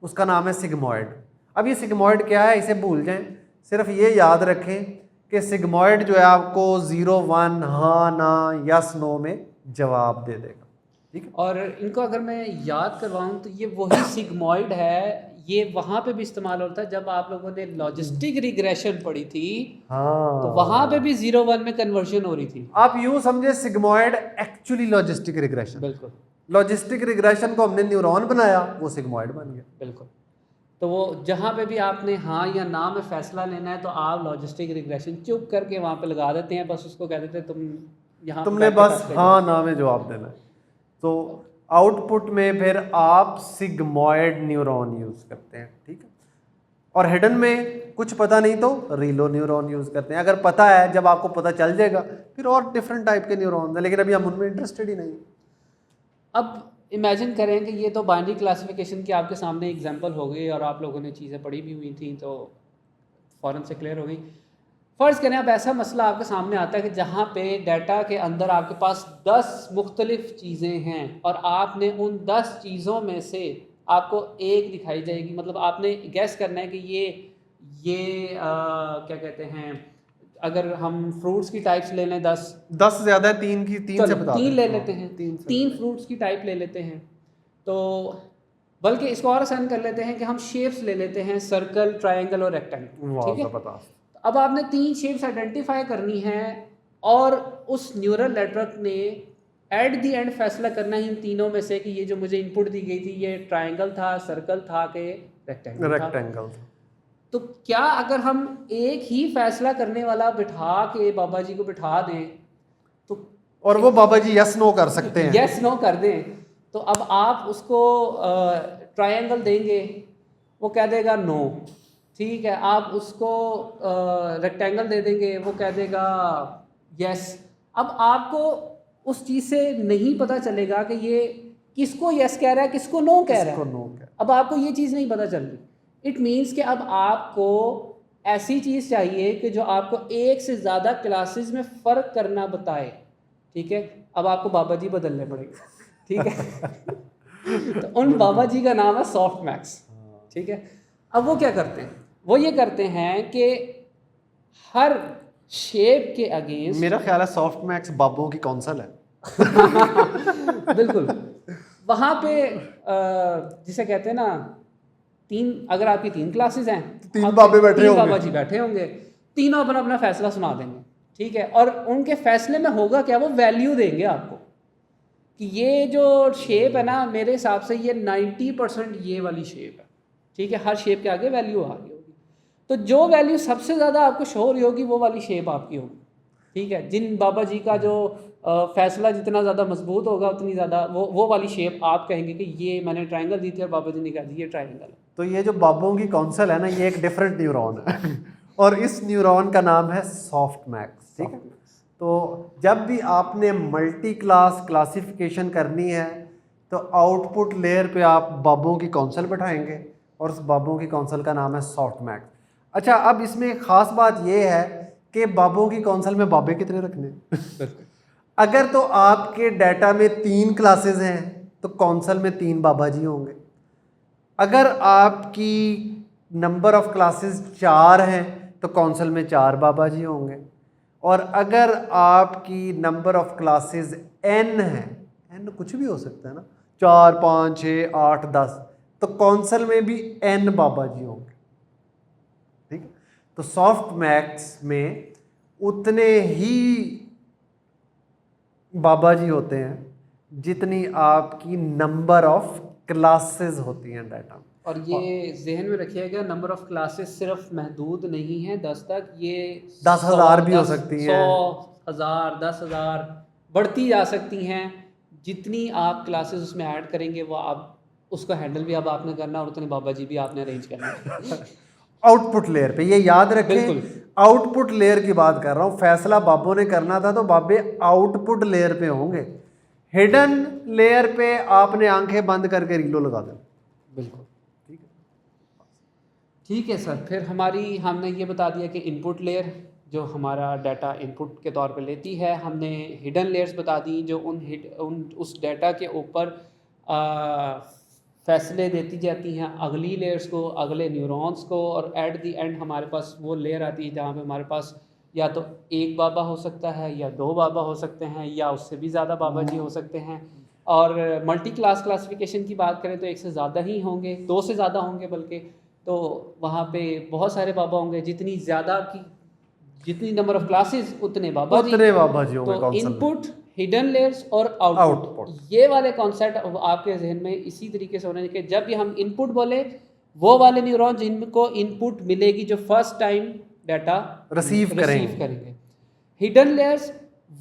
उसका नाम है सिग्मॉइड। अब ये सिग्मॉइड क्या है इसे भूल जाएं, सिर्फ ये याद रखें कि सिग्मॉइड जो है आपको 0 1 हाँ ना यस नो में जवाब दे देगा। ठीक है, और इनको अगर मैं याद करवाऊँ तो ये वही सिग्मॉइड है, ये वहाँ पे भी इस्तेमाल होता है जब आप लोगों ने लॉजिस्टिक रिग्रेशन पढ़ी थी, हाँ तो वहाँ पे भी 0-1 में कन्वर्शन हो रही थी। आप यूं समझे सिग्मॉइड एक्चुअली लॉजिस्टिक रिग्रेशन। बिल्कुल लॉजिस्टिक रिग्रेशन को हमने न्यूरॉन बनाया, वो सिग्मॉइड बन गया। बिल्कुल। तो वो जहाँ पे भी आपने हाँ या ना में फैसला लेना है तो आप लॉजिस्टिक रिग्रेशन चुप करके वहाँ पे लगा देते हैं, बस उसको कह देते हैं तुम यहाँ तुमने बैठ के बस फैसले हाँ ना में जवाब देना है। तो आउटपुट में फिर आप सिग्मॉइड न्यूरॉन यूज करते हैं। ठीक है, और हिडन में कुछ पता नहीं तो रीलो न्यूरॉन यूज करते हैं। अगर पता है, जब आपको पता चल जाएगा फिर और डिफरेंट टाइप के न्यूरॉन है, लेकिन अभी हम उनमें इंटरेस्टेड ही नहीं। अब इमेजिन करें कि ये तो बाइनरी क्लासिफिकेशन की आपके सामने एग्जांपल हो गई और आप लोगों ने चीज़ें पढ़ी भी हुई थी तो फ़ौरन से क्लियर हो गई। फ़र्ज़ करें अब ऐसा मसला आपके सामने आता है कि जहाँ पे डाटा के अंदर आपके पास 10 मुख्तलिफ़ चीज़ें हैं और आपने उन 10 चीज़ों में से आपको एक दिखाई जाएगी, मतलब आपने गैस करना है कि ये क्या कहते हैं, अगर हम फ्रूट्स की टाइप्स ले लें 10 10 से ज्यादा है, तीन की तीन से बता तीन दें। ले हाँ, लेते हैं, तीन से तीन फ्रूट्स की टाइप ले लेते हैं। तो बल्कि इसको और आसान कर लेते हैं कि हम शेप्स ले लेते हैं, सर्कल, ट्रायंगल और रेक्टेंगल। वाह ठीक है, जबरदस्त। अब आपने 3 शेप्स आइडेंटिफाई करनी है और उस न्यूरल नेटवर्क ने एट द एंड फैसला करना है इन तीनों में से कि ये जो मुझे इनपुट दी गई थी ये ट्रायंगल था, सर्कल था कि रेक्टेंगल था। रेक्टेंगल। तो क्या अगर हम एक ही फैसला करने वाला बिठा के बाबा जी को बिठा दें तो और वो बाबा जी यस नो कर सकते हैं। यस नो कर दें, तो अब आप उसको ट्रायंगल देंगे, वो कह देगा नो। ठीक है, आप उसको रेक्टेंगल दे देंगे, वो कह देगा यस। अब आपको उस चीज़ से नहीं पता चलेगा कि ये किसको यस कह रहा है, किसको नो कह रहा इसको है। नो कह। अब आपको ये चीज़ नहीं पता चल रही। इट मीन्स कि अब आपको ऐसी चीज़ चाहिए कि जो आपको एक से ज़्यादा क्लासेस में फ़र्क करना बताए। ठीक है, अब आपको बाबा जी बदलने पड़ेंगे। ठीक है तो उन बाबा जी का नाम है सॉफ्ट मैक्स। ठीक है, अब वो क्या करते हैं, वो ये करते हैं कि हर शेप के अगेंस्ट मेरा ख्याल है सॉफ्ट मैक्स बाबों की कौंसल है। बिल्कुल, वहाँ पे जिसे कहते हैं ना, अगर आपकी 3 क्लासेस हैं, तीन आपके बाबे बैठे 3 होंगे। बाबा जी बैठे होंगे, तीनों अपना अपना फैसला सुना देंगे। ठीक है, और उनके फैसले में होगा क्या, वो वैल्यू देंगे आपको कि ये जो शेप है ना, मेरे हिसाब से ये 90% ये वाली शेप है। ठीक है, हर शेप के आगे वैल्यू आ रही होगी, तो जो वैल्यू सबसे ज़्यादा आपको शो हो रही होगी वो वाली शेप आपकी होगी। ठीक है, जिन बाबा जी का जो फैसला जितना ज़्यादा मजबूत होगा उतनी ज़्यादा वो वाली शेप आप कहेंगे कि ये मैंने ट्रायंगल दी थी और बाबा जी ने कहा ये ट्रायंगल है। तो ये जो बाबों की कौंसल है ना, ये एक डिफरेंट न्यूरॉन है और इस न्यूरॉन का नाम है सॉफ्ट मैक्स। ठीक है, तो जब भी आपने मल्टी क्लास क्लासिफिकेशन करनी है तो आउटपुट लेयर पे आप बाबों की कौंसल बैठाएंगे और उस बाबों की कौंसल का नाम है सॉफ्ट मैक्स। अच्छा, अब इसमें एक ख़ास बात ये है कि बाबों की कौंसल में बाबे कितने रखने अगर तो आपके डाटा में 3 क्लासेस हैं तो कौंसल में 3 बाबा जी होंगे। अगर आपकी नंबर ऑफ क्लासेस 4 हैं तो कौंसल में 4 बाबा जी होंगे। और अगर आपकी नंबर ऑफ क्लासेस n है, n कुछ भी हो सकता है ना, 4 5 6 8 10, तो कौंसल में भी n बाबा जी होंगे। तो सॉफ्ट मैक्स में उतने ही बाबा जी होते हैं जितनी आपकी नंबर ऑफ क्लासेस होती हैं डाटा में। और ये जहन में रखिएगा, नंबर ऑफ क्लासेस सिर्फ महदूद नहीं है 10 तक, ये 10,000 भी हो सकती हैं, 100,000 10,000 बढ़ती जा सकती हैं। जितनी आप क्लासेस उसमें ऐड करेंगे वो आप उसको हैंडल भी अब आपने करना और उतने बाबा जी भी आपने अरेंज करना। आउटपुट लेयर पे ये याद रखें, बिल्कुल। आउटपुट लेयर की बात कर रहा हूँ। फैसला बाबों ने करना था तो बाबे आउटपुट लेयर पे होंगे। हिडन लेयर पे आपने आंखें बंद करके रीलो लगा देना। बिल्कुल ठीक है सर। फिर हमने ये बता दिया कि इनपुट लेयर जो हमारा डाटा इनपुट के तौर पे लेती है। हमने हिडन लेयर्स बता दी जो उस डाटा के ऊपर फैसले देती जाती हैं अगली लेयर्स को, अगले न्यूरॉन्स को, और एट द एंड हमारे पास वो लेयर आती है जहाँ पे हमारे पास या तो एक बाबा हो सकता है या दो बाबा हो सकते हैं या उससे भी ज़्यादा बाबा जी हो सकते हैं। और मल्टी क्लास क्लासिफिकेशन की बात करें तो एक से ज़्यादा ही होंगे, दो से ज़्यादा होंगे बल्कि। तो वहाँ पे बहुत सारे बाबा होंगे, जितनी नंबर ऑफ क्लासेस उतने बाबा जी होंगे। तो इनपुट, हिडन लेयर्स और आउटपुट, ये वाले कॉन्सेप्ट आपके जहन में इसी तरीके से होने कि जब भी हम इनपुट बोले वो वाले न्यूरॉन जिनको इनपुट मिलेगी जो फर्स्ट टाइम डाटा रिसीव करेंगे। हिडन लेयर्स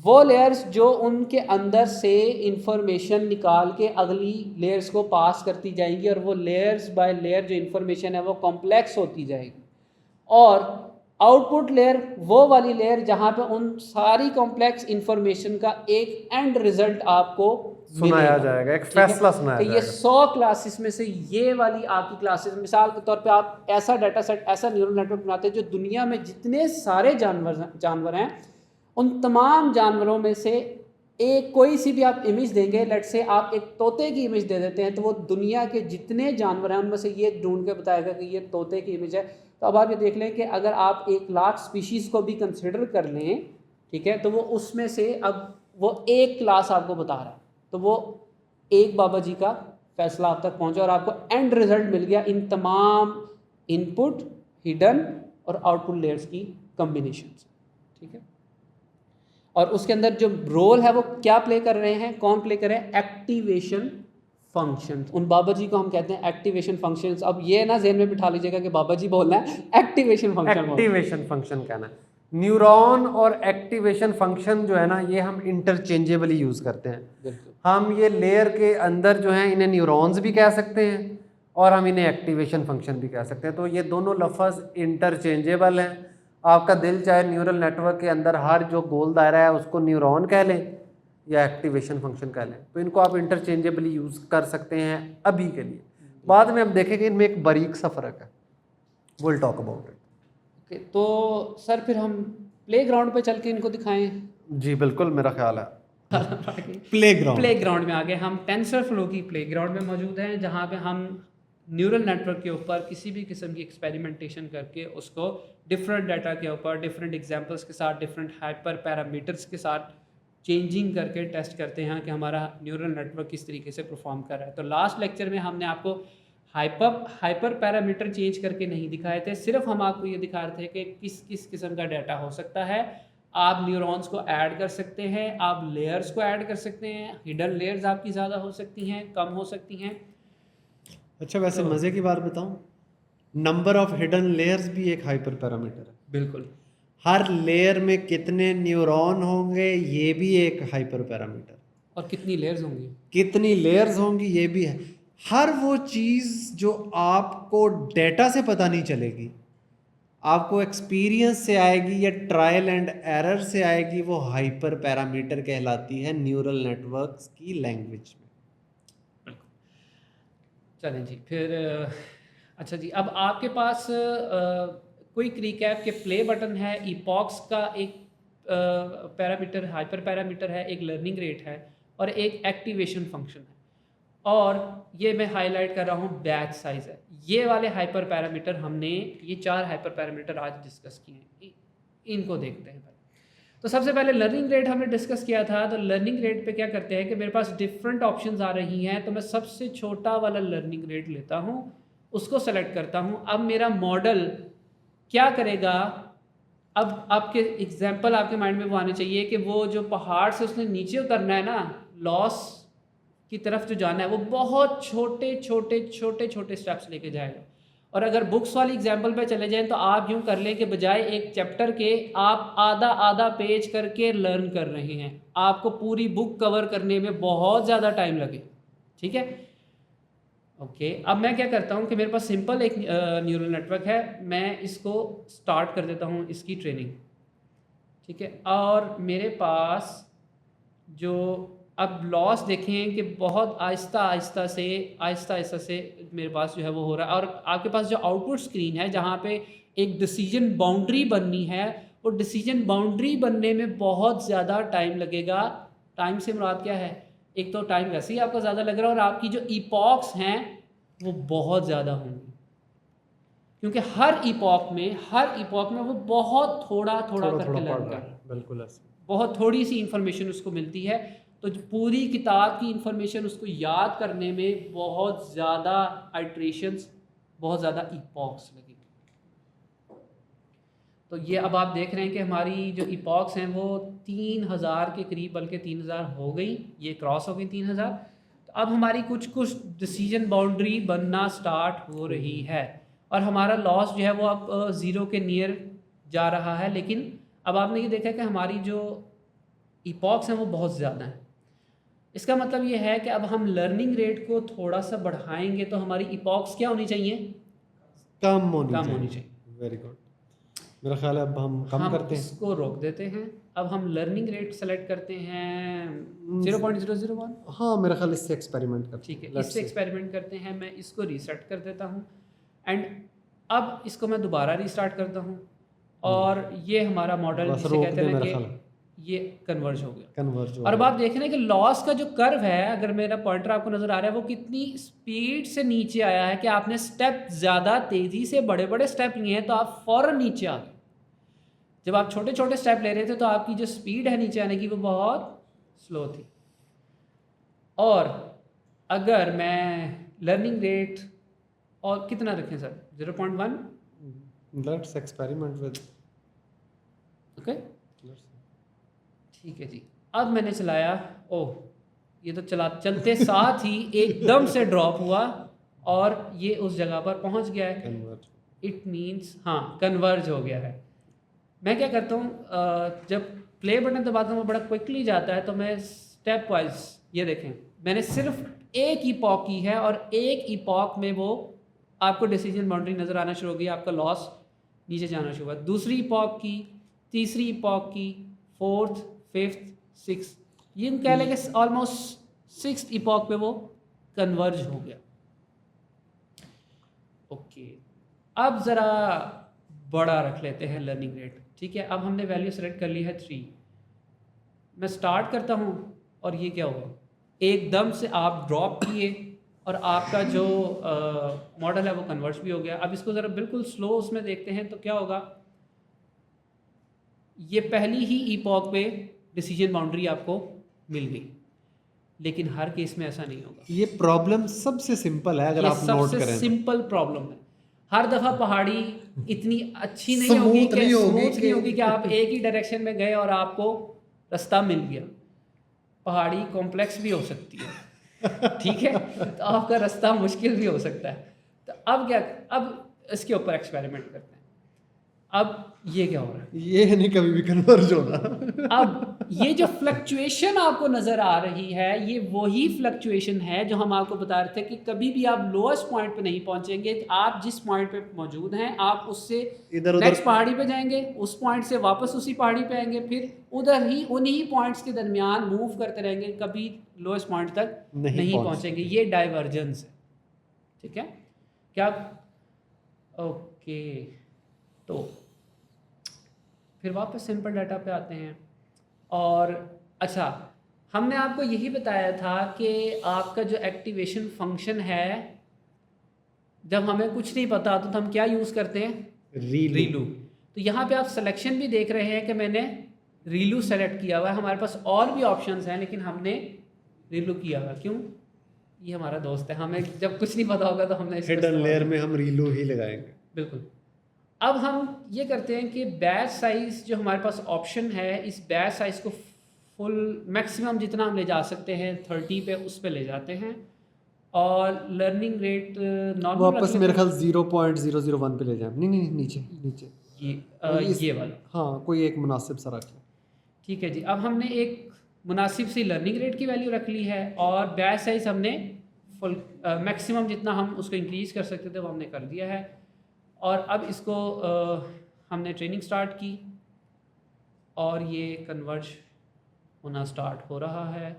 वो लेयर्स जो उनके अंदर से इंफॉर्मेशन निकाल के अगली लेयर्स को पास करती जाएंगी और वो लेयर्स बाय लेयर जो इंफॉर्मेशन है वो कॉम्प्लेक्स होती जाएगी। और आउटपुट लेयर वो वाली लेयर जहाँ पे उन सारी कॉम्प्लेक्स इंफॉर्मेशन का एक एंड रिजल्ट आपको सुनाया जाएगा, एक फैसला सुनाया जाएगा। ये 100 क्लासेस में से ये वाली आपकी क्लासेस, मिसाल के तौर पे आप ऐसा डाटा सेट, ऐसा न्यूरल नेटवर्क बनाते हैं जो दुनिया में जितने सारे जानवर हैं उन तमाम जानवरों में से एक कोई सी भी आप इमेज देंगे, लेट से आप एक तोते की इमेज दे देते हैं तो वो दुनिया के जितने जानवर हैं उनमें से ये ढूंढ के बताएगा कि ये तोते की इमेज है। तो अब आप ये देख लें कि अगर आप 1,00,000 स्पीशीज़ को भी कंसिडर कर लें, ठीक है, तो वो उसमें से अब वो एक क्लास आपको बता रहा है, तो वो एक बाबा जी का फैसला आप तक पहुंचा और आपको एंड रिजल्ट मिल गया इन तमाम इनपुट, हिडन और आउटपुट लेयर्स की कॉम्बिनेशन से। ठीक है, और उसके अंदर जो रोल है वो क्या प्ले कर रहे हैं, कौन प्ले कर रहे हैं? Activation functions. उन बाबा जी को हम कहते हैं एक्टिवेशन फंक्शंस। अब ये ना ज़हन में बिठा लीजिएगा कि बाबा जी बोलना है, एक्टिवेशन फंक्शन कहना है। न्यूरॉन और एक्टिवेशन फंक्शन जो है ना, ये हम इंटरचेंजेबली यूज़ करते हैं। हम ये लेयर के अंदर जो है इन्हें न्यूरॉन्स भी कह सकते हैं और हम इन्हें एक्टिवेशन फंक्शन भी कह सकते हैं। तो ये दोनों लफ्ज़ इंटरचेंजेबल हैं। आपका दिल चाहे न्यूरल नेटवर्क के अंदर हर जो गोल दायरा है उसको न्यूरॉन कह लें या एक्टिवेशन फंक्शन कह लें, तो इनको आप इंटरचेंजेबली यूज़ कर सकते हैं अभी के लिए। बाद में हम देखेंगे इनमें एक बारीक सा फ़र्क है, विल टॉक अबाउट इट। तो सर फिर हम प्लेग्राउंड पे चल के इनको दिखाएं। जी बिल्कुल, मेरा ख्याल है प्लेग्राउंड में आगे हम टेंसरफ्लो की प्लेग्राउंड में मौजूद हैं, जहाँ पे हम न्यूरल नेटवर्क के ऊपर किसी भी किस्म की एक्सपेरिमेंटेशन करके उसको डिफरेंट डाटा के ऊपर, डिफरेंट एग्जांपल्स के साथ, डिफरेंट हाइपर पैरामीटर्स के साथ चेंजिंग करके टेस्ट करते हैं कि हमारा न्यूरल नेटवर्क किस तरीके से परफॉर्म कर रहा है। तो लास्ट लेक्चर में हमने आपको हाइपर पैरामीटर चेंज करके नहीं दिखाए थे, सिर्फ हम आपको ये दिखा रहे थे कि किस किस किस्म का डाटा हो सकता है। आप न्यूरॉन्स को ऐड कर सकते हैं, आप लेयर्स को ऐड कर सकते हैं, हिडन लेयर्स आपकी ज़्यादा हो सकती हैं, कम हो सकती हैं। अच्छा, वैसे मज़े की बात बताऊं, नंबर ऑफ हिडन लेयर्स भी एक हाइपर पैरामीटर है। बिल्कुल, हर लेयर में कितने न्यूरॉन होंगे ये भी एक हाइपर पैरामीटर, और कितनी लेयर्स होंगी, कितनी लेयर्स होंगी ये भी है। हर वो चीज़ जो आपको डेटा से पता नहीं चलेगी, आपको एक्सपीरियंस से आएगी या ट्रायल एंड एरर से आएगी, वो हाइपर पैरामीटर कहलाती है न्यूरल नेटवर्क्स की लैंग्वेज में। चलें जी, फिर अच्छा जी, अब आपके पास क्विक रिकैप के प्ले बटन है, इपॉक्स का एक पैरामीटर, हाइपर पैरामीटर है, एक लर्निंग रेट है और एक एक्टिवेशन फंक्शन है, और ये मैं हाईलाइट कर रहा हूँ बैच साइज़ है। ये वाले हाइपर पैरामीटर हमने, ये 4 हाइपर पैरामीटर आज डिस्कस किए हैं, इनको देखते हैं। तो सबसे पहले लर्निंग रेट हमने डिस्कस किया था। तो लर्निंग रेट पे क्या करते हैं कि मेरे पास डिफरेंट ऑप्शंस आ रही हैं, तो मैं सबसे छोटा वाला लर्निंग रेट लेता हूँ, उसको सेलेक्ट करता हूँ। अब मेरा मॉडल क्या करेगा, अब आपके एग्जाम्पल आपके माइंड में वो आने चाहिए कि वो जो पहाड़ से उसने नीचे उतरना है ना, लॉस की तरफ जो जाना है, वो बहुत छोटे छोटे छोटे छोटे स्टेप्स लेके जाएगा। और अगर बुक्स वाली एग्जाम्पल पे चले जाएं तो आप यूँ कर लें कि बजाय एक चैप्टर के आप आधा आधा पेज करके लर्न कर रहे हैं, आपको पूरी बुक कवर करने में बहुत ज़्यादा टाइम लगे। ठीक है, ओके। अब मैं क्या करता हूँ कि मेरे पास सिंपल एक न्यूरल नेटवर्क है, मैं इसको स्टार्ट कर देता हूँ इसकी ट्रेनिंग। ठीक है, और मेरे पास जो अब लॉस देखें कि बहुत आहिस्ता आहिस्ता से मेरे पास जो है वो हो रहा है। और आपके पास जो आउटपुट स्क्रीन है जहाँ पे एक डिसीजन बाउंड्री बननी है, वो डिसीजन बाउंड्री बनने में बहुत ज़्यादा टाइम लगेगा। टाइम से मुराद क्या है, एक तो टाइम वैसे ही आपका ज़्यादा लग रहा है और आपकी जो इपॉक्स हैं वो बहुत ज़्यादा होंगी, क्योंकि हर इपॉक में वो बहुत थोड़ा थोड़ा करके लर्न कर रहा है। बिल्कुल ऐसे। बहुत थोड़ी सी इंफॉर्मेशन उसको मिलती है, तो जो पूरी किताब की इंफॉर्मेशन उसको याद करने में बहुत ज़्यादा आइट्रेशंस, बहुत ज़्यादा इपॉक्स लगेगी। तो ये अब आप देख रहे हैं कि हमारी जो इपॉक्स हैं वो 3000 के करीब, बल्कि 3000 हो गई, ये क्रॉस हो गई 3000। तो अब हमारी कुछ कुछ डिसीजन बाउंड्री बनना स्टार्ट हो रही है और हमारा लॉस जो है वो अब 0 के नियर जा रहा है। लेकिन अब आपने ये देखा कि हमारी जो इपॉक्स हैं वो बहुत ज़्यादा हैं। इसका मतलब ये है कि अब हम लर्निंग रेट को थोड़ा सा बढ़ाएंगे तो हमारी इपॉक्स क्या होनी चाहिए, कम होनी होनी चाहिए। चाहिए। Very good. मेरा ख्याल है अब हम कम करते हैं, इसको रोक देते हैं। अब हम लर्निंग रेट सेलेक्ट करते हैं 0.001। हाँ मेरा ख्याल इससे एक्सपेरिमेंट करते ठीक है, हैं। इससे एक्सपेरिमेंट करते हैं। मैं इसको रीसेट कर देता हूँ एंड अब इसको मैं दोबारा रीस्टार्ट करता हूँ और ये हमारा मॉडल बस जिसे रोक कहते दे हैं मेरा कि ख्याल ये कन्वर्ज हो गया। कन्वर्ज हो और अब गया। आप देख रहे हैं कि लॉस का जो कर्व है, अगर मेरा पॉइंटर आपको नज़र आ रहा है, वो कितनी स्पीड से नीचे आया है कि आपने स्टेप ज़्यादा तेज़ी से बड़े बड़े स्टेप लिए हैं तो आप फ़ौरन नीचे आ गए। जब आप छोटे छोटे स्टेप ले रहे थे तो आपकी जो स्पीड है नीचे आने की वो बहुत स्लो थी। और अगर मैं लर्निंग रेट और कितना रखें sir, 0.1। Let's experiment with, okay ठीक है जी। अब मैंने चलाया, ओह ये तो चलते साथ ही एकदम से ड्रॉप हुआ और ये उस जगह पर पहुंच गया है। कन्वर्ज। इट मीन्स हाँ कन्वर्ज हो गया है। मैं क्या करता हूँ, जब प्ले बटन दबाता हूँ वो बड़ा क्विकली जाता है, तो मैं स्टेप वाइज, ये देखें मैंने सिर्फ एक इपॉक की है और एक इपॉक में वो आपको डिसीजन बाउंड्री नज़र आना शुरू हो गई, आपका लॉस नीचे जाना शुरू हुआ। दूसरी इपॉक की, तीसरी इपॉक की, फोर्थ, फिफ्थ, सिक्स, ये कह लेंगे ऑलमोस्ट 6th इपॉक पे वो कन्वर्ज हो गया। ओके, अब ज़रा बड़ा रख लेते हैं लर्निंग रेट। ठीक है, अब हमने वैल्यू सेलेक्ट कर ली है 3। मैं स्टार्ट करता हूँ और ये क्या हुआ, एकदम से आप ड्रॉप किए और आपका जो मॉडल है वो कन्वर्ज भी हो गया। अब इसको ज़रा बिल्कुल स्लो उसमें देखते हैं तो क्या होगा, ये पहली ही इपॉक पे डिसीजन बाउंड्री आपको मिल गई, लेकिन हर केस में ऐसा नहीं होगा। ये प्रॉब्लम सबसे सिंपल है अगर आप नोट करें। सिंपल प्रॉब्लम है। हर दफ़ा पहाड़ी इतनी अच्छी नहीं Smooth होगी कि नहीं होगी स्मूथ नहीं कि- होगी कि आप एक ही डायरेक्शन में गए और आपको रास्ता मिल गया। पहाड़ी कॉम्प्लेक्स भी हो सकती है ठीक है, तो आपका रास्ता मुश्किल भी हो सकता है। तो अब क्या, अब इसके ऊपर एक्सपेरिमेंट करते हैं। अब ये क्या हो रहा है, ये नहीं कभी भी कन्वर्ज होना। अब ये जो फ्लक्चुएशन आपको नज़र आ रही है, ये वही फ्लक्चुएशन है जो हम आपको बता रहे थे कि कभी भी आप लोएस्ट पॉइंट पे नहीं पहुंचेंगे। आप जिस पॉइंट पे मौजूद हैं आप उससे इधर उधर नेक्स्ट पहाड़ी पे जाएंगे, उस पॉइंट से वापस उसी पहाड़ी पे आएंगे, फिर उधर ही उन्हीं पॉइंट्स के दरमियान मूव करते रहेंगे, कभी लोएस्ट पॉइंट तक नहीं पहुंचेंगे। ये डाइवर्जेंस है। ठीक है क्या, ओके। तो फिर वापस सिंपल डाटा पे आते हैं और अच्छा, हमने आपको यही बताया था कि आपका जो एक्टिवेशन फंक्शन है, जब हमें कुछ नहीं पता तो हम क्या यूज़ करते हैं, रीलू। तो यहाँ पे आप सिलेक्शन भी देख रहे हैं कि मैंने रीलू सेलेक्ट किया हुआ है। हमारे पास और भी ऑप्शंस हैं लेकिन हमने रीलू किया हुआ। क्यों, ये हमारा दोस्त है, हमें जब कुछ नहीं पता होगा तो हमने हिडन लेयर में हम रीलू ही लगाएंगे। बिल्कुल। अब हम ये करते हैं कि बैच साइज़ जो हमारे पास ऑप्शन है, इस बैच साइज़ को फुल मैक्सिमम जितना हम ले जा सकते हैं 30 पे, उस पे ले जाते हैं। और लर्निंग रेट नॉर्मल वापस मेरे ख्याल 0.001 पे ले जाए, नहीं नहीं नीचे नीचे ये ये वाला। हाँ कोई एक मुनासिब सा रख लें। ठीक है जी, अब हमने एक मुनासिब सी लर्निंग रेट की वैल्यू रख ली है और बैच साइज़ हमने फुल मैक्सिमम जितना हम उसको इंक्रीज़ कर सकते थे वो हमने कर दिया है। और अब इसको हमने ट्रेनिंग स्टार्ट की और ये कन्वर्ज होना स्टार्ट हो रहा है।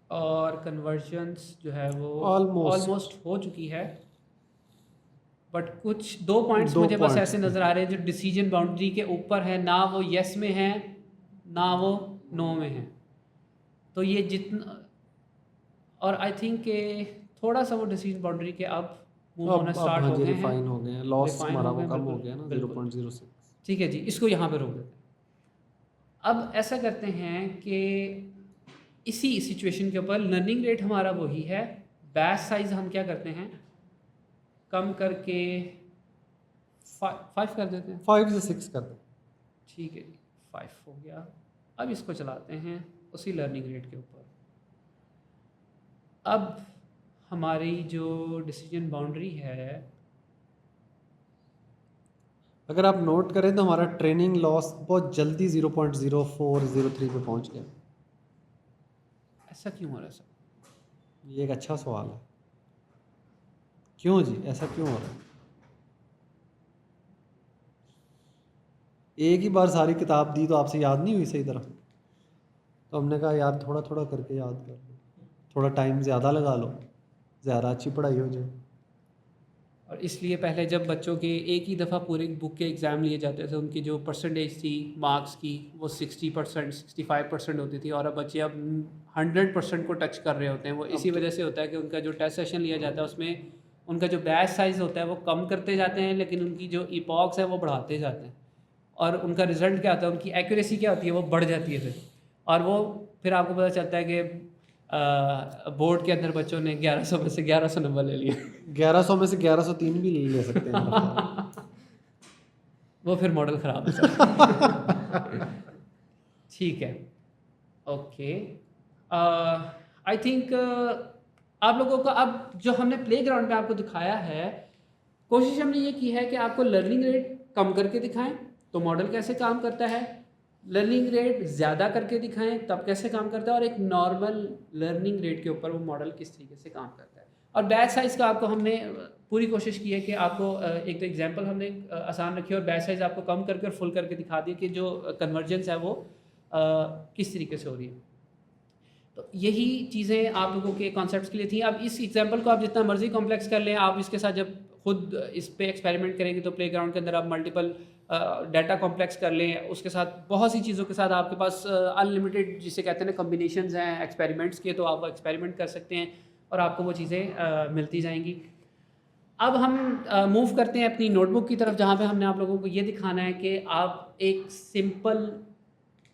और कन्वर्जन्स जो है वो ऑलमोस्ट हो चुकी है, बट कुछ 2 पॉइंट्स मुझे बस ऐसे नज़र आ रहे हैं जो डिसीजन बाउंड्री के ऊपर है, ना वो येस में है ना वो नो में है। तो ये जितना, और आई थिंक के थोड़ा सा वो डिसीजन बाउंड्री के अब मूव होना स्टार्ट हो गए हैं, रिफाइन हो गए हैं, लॉस refine हमारा हो वो गए, कम हो बिल्कुल, गया ना बिल्कुल। 0.06। ठीक है जी, इसको यहाँ पे रोक देते हैं। अब ऐसा करते हैं कि इसी सिचुएशन के ऊपर लर्निंग रेट हमारा वही है, बैच साइज हम क्या करते हैं कम करके 5 कर देते हैं। 5 से 6 कर दें। ठीक है जी, 5 हो गया। अब इसको चलाते हैं उसी लर्निंग रेट के ऊपर। अब हमारी जो डिसीजन बाउंड्री है, अगर आप नोट करें तो हमारा ट्रेनिंग लॉस बहुत जल्दी 0.0403 पे पहुंच गया। ऐसा क्यों हो रहा है सर? ये एक अच्छा सवाल है, क्यों जी ऐसा क्यों हो रहा है? एक ही बार सारी किताब दी तो आपसे याद नहीं हुई सही तरह, तो हमने कहा यार थोड़ा थोड़ा करके याद कर लो, थोड़ा टाइम ज़्यादा लगा लो, ज़्यादा अच्छी पढ़ाई हो जाए। और इसलिए पहले जब बच्चों के एक ही दफ़ा पूरी बुक के एग्ज़ाम लिए जाते थे, उनकी जो परसेंटेज थी मार्क्स की वो 60% 65% होती थी, और अब बच्चे अब 100% को टच कर रहे होते हैं। वो इसी वजह से होता है कि उनका जो टेस्ट सेशन लिया जाता है उसमें उनका जो बैच साइज़ होता है वो कम करते जाते हैं, लेकिन उनकी जो इपॉक्स है वो बढ़ाते जाते हैं, और उनका रिज़ल्ट क्या होता है, उनकी एक्यूरेसी क्या होती है, वो बढ़ जाती है फिर। और वो फिर आपको पता चलता है कि बोर्ड के अंदर बच्चों ने 1100 में से 1100 नंबर ले लिए। 1100 में से 1103 भी ले सकते हैं मेरा ख्याल। वो फिर मॉडल ख़राब है। ठीक है, ओके। आई थिंक आप लोगों को अब जो हमने प्लेग्राउंड पे आपको दिखाया है, कोशिश हमने ये की है कि आपको लर्निंग रेट कम करके दिखाएं तो मॉडल कैसे काम करता है, लर्निंग रेट ज़्यादा करके दिखाएं तब कैसे काम करता है, और एक नॉर्मल लर्निंग रेट के ऊपर वो मॉडल किस तरीके से काम करता है। और बैच साइज़ का आपको हमने पूरी कोशिश की है कि आपको एक तो एग्जांपल हमने आसान रखी और बैच साइज़ आपको कम करके और फुल करके दिखा दिए कि जो कन्वर्जेंस है वो किस तरीके से हो रही है। तो यही चीज़ें आप लोगों के कॉन्सेप्ट्स के लिए थी। अब इस एग्जांपल को आप जितना मर्जी कॉम्प्लेक्स कर लें, आप इसके साथ जब खुद इस पे एक्सपेरिमेंट करेंगे तो प्लेग्राउंड के अंदर आप मल्टीपल डाटा कॉम्प्लेक्स कर लें, उसके साथ बहुत सी चीज़ों के साथ आपके पास अनलिमिटेड जिसे कहते हैं ना कम्बिनेशंस हैं एक्सपेरिमेंट्स के, तो आप वो एक्सपेरिमेंट कर सकते हैं और आपको वो चीज़ें मिलती जाएंगी। अब हम मूव करते हैं अपनी नोटबुक की तरफ, जहाँ पे हमने आप लोगों को ये दिखाना है कि आप एक सिंपल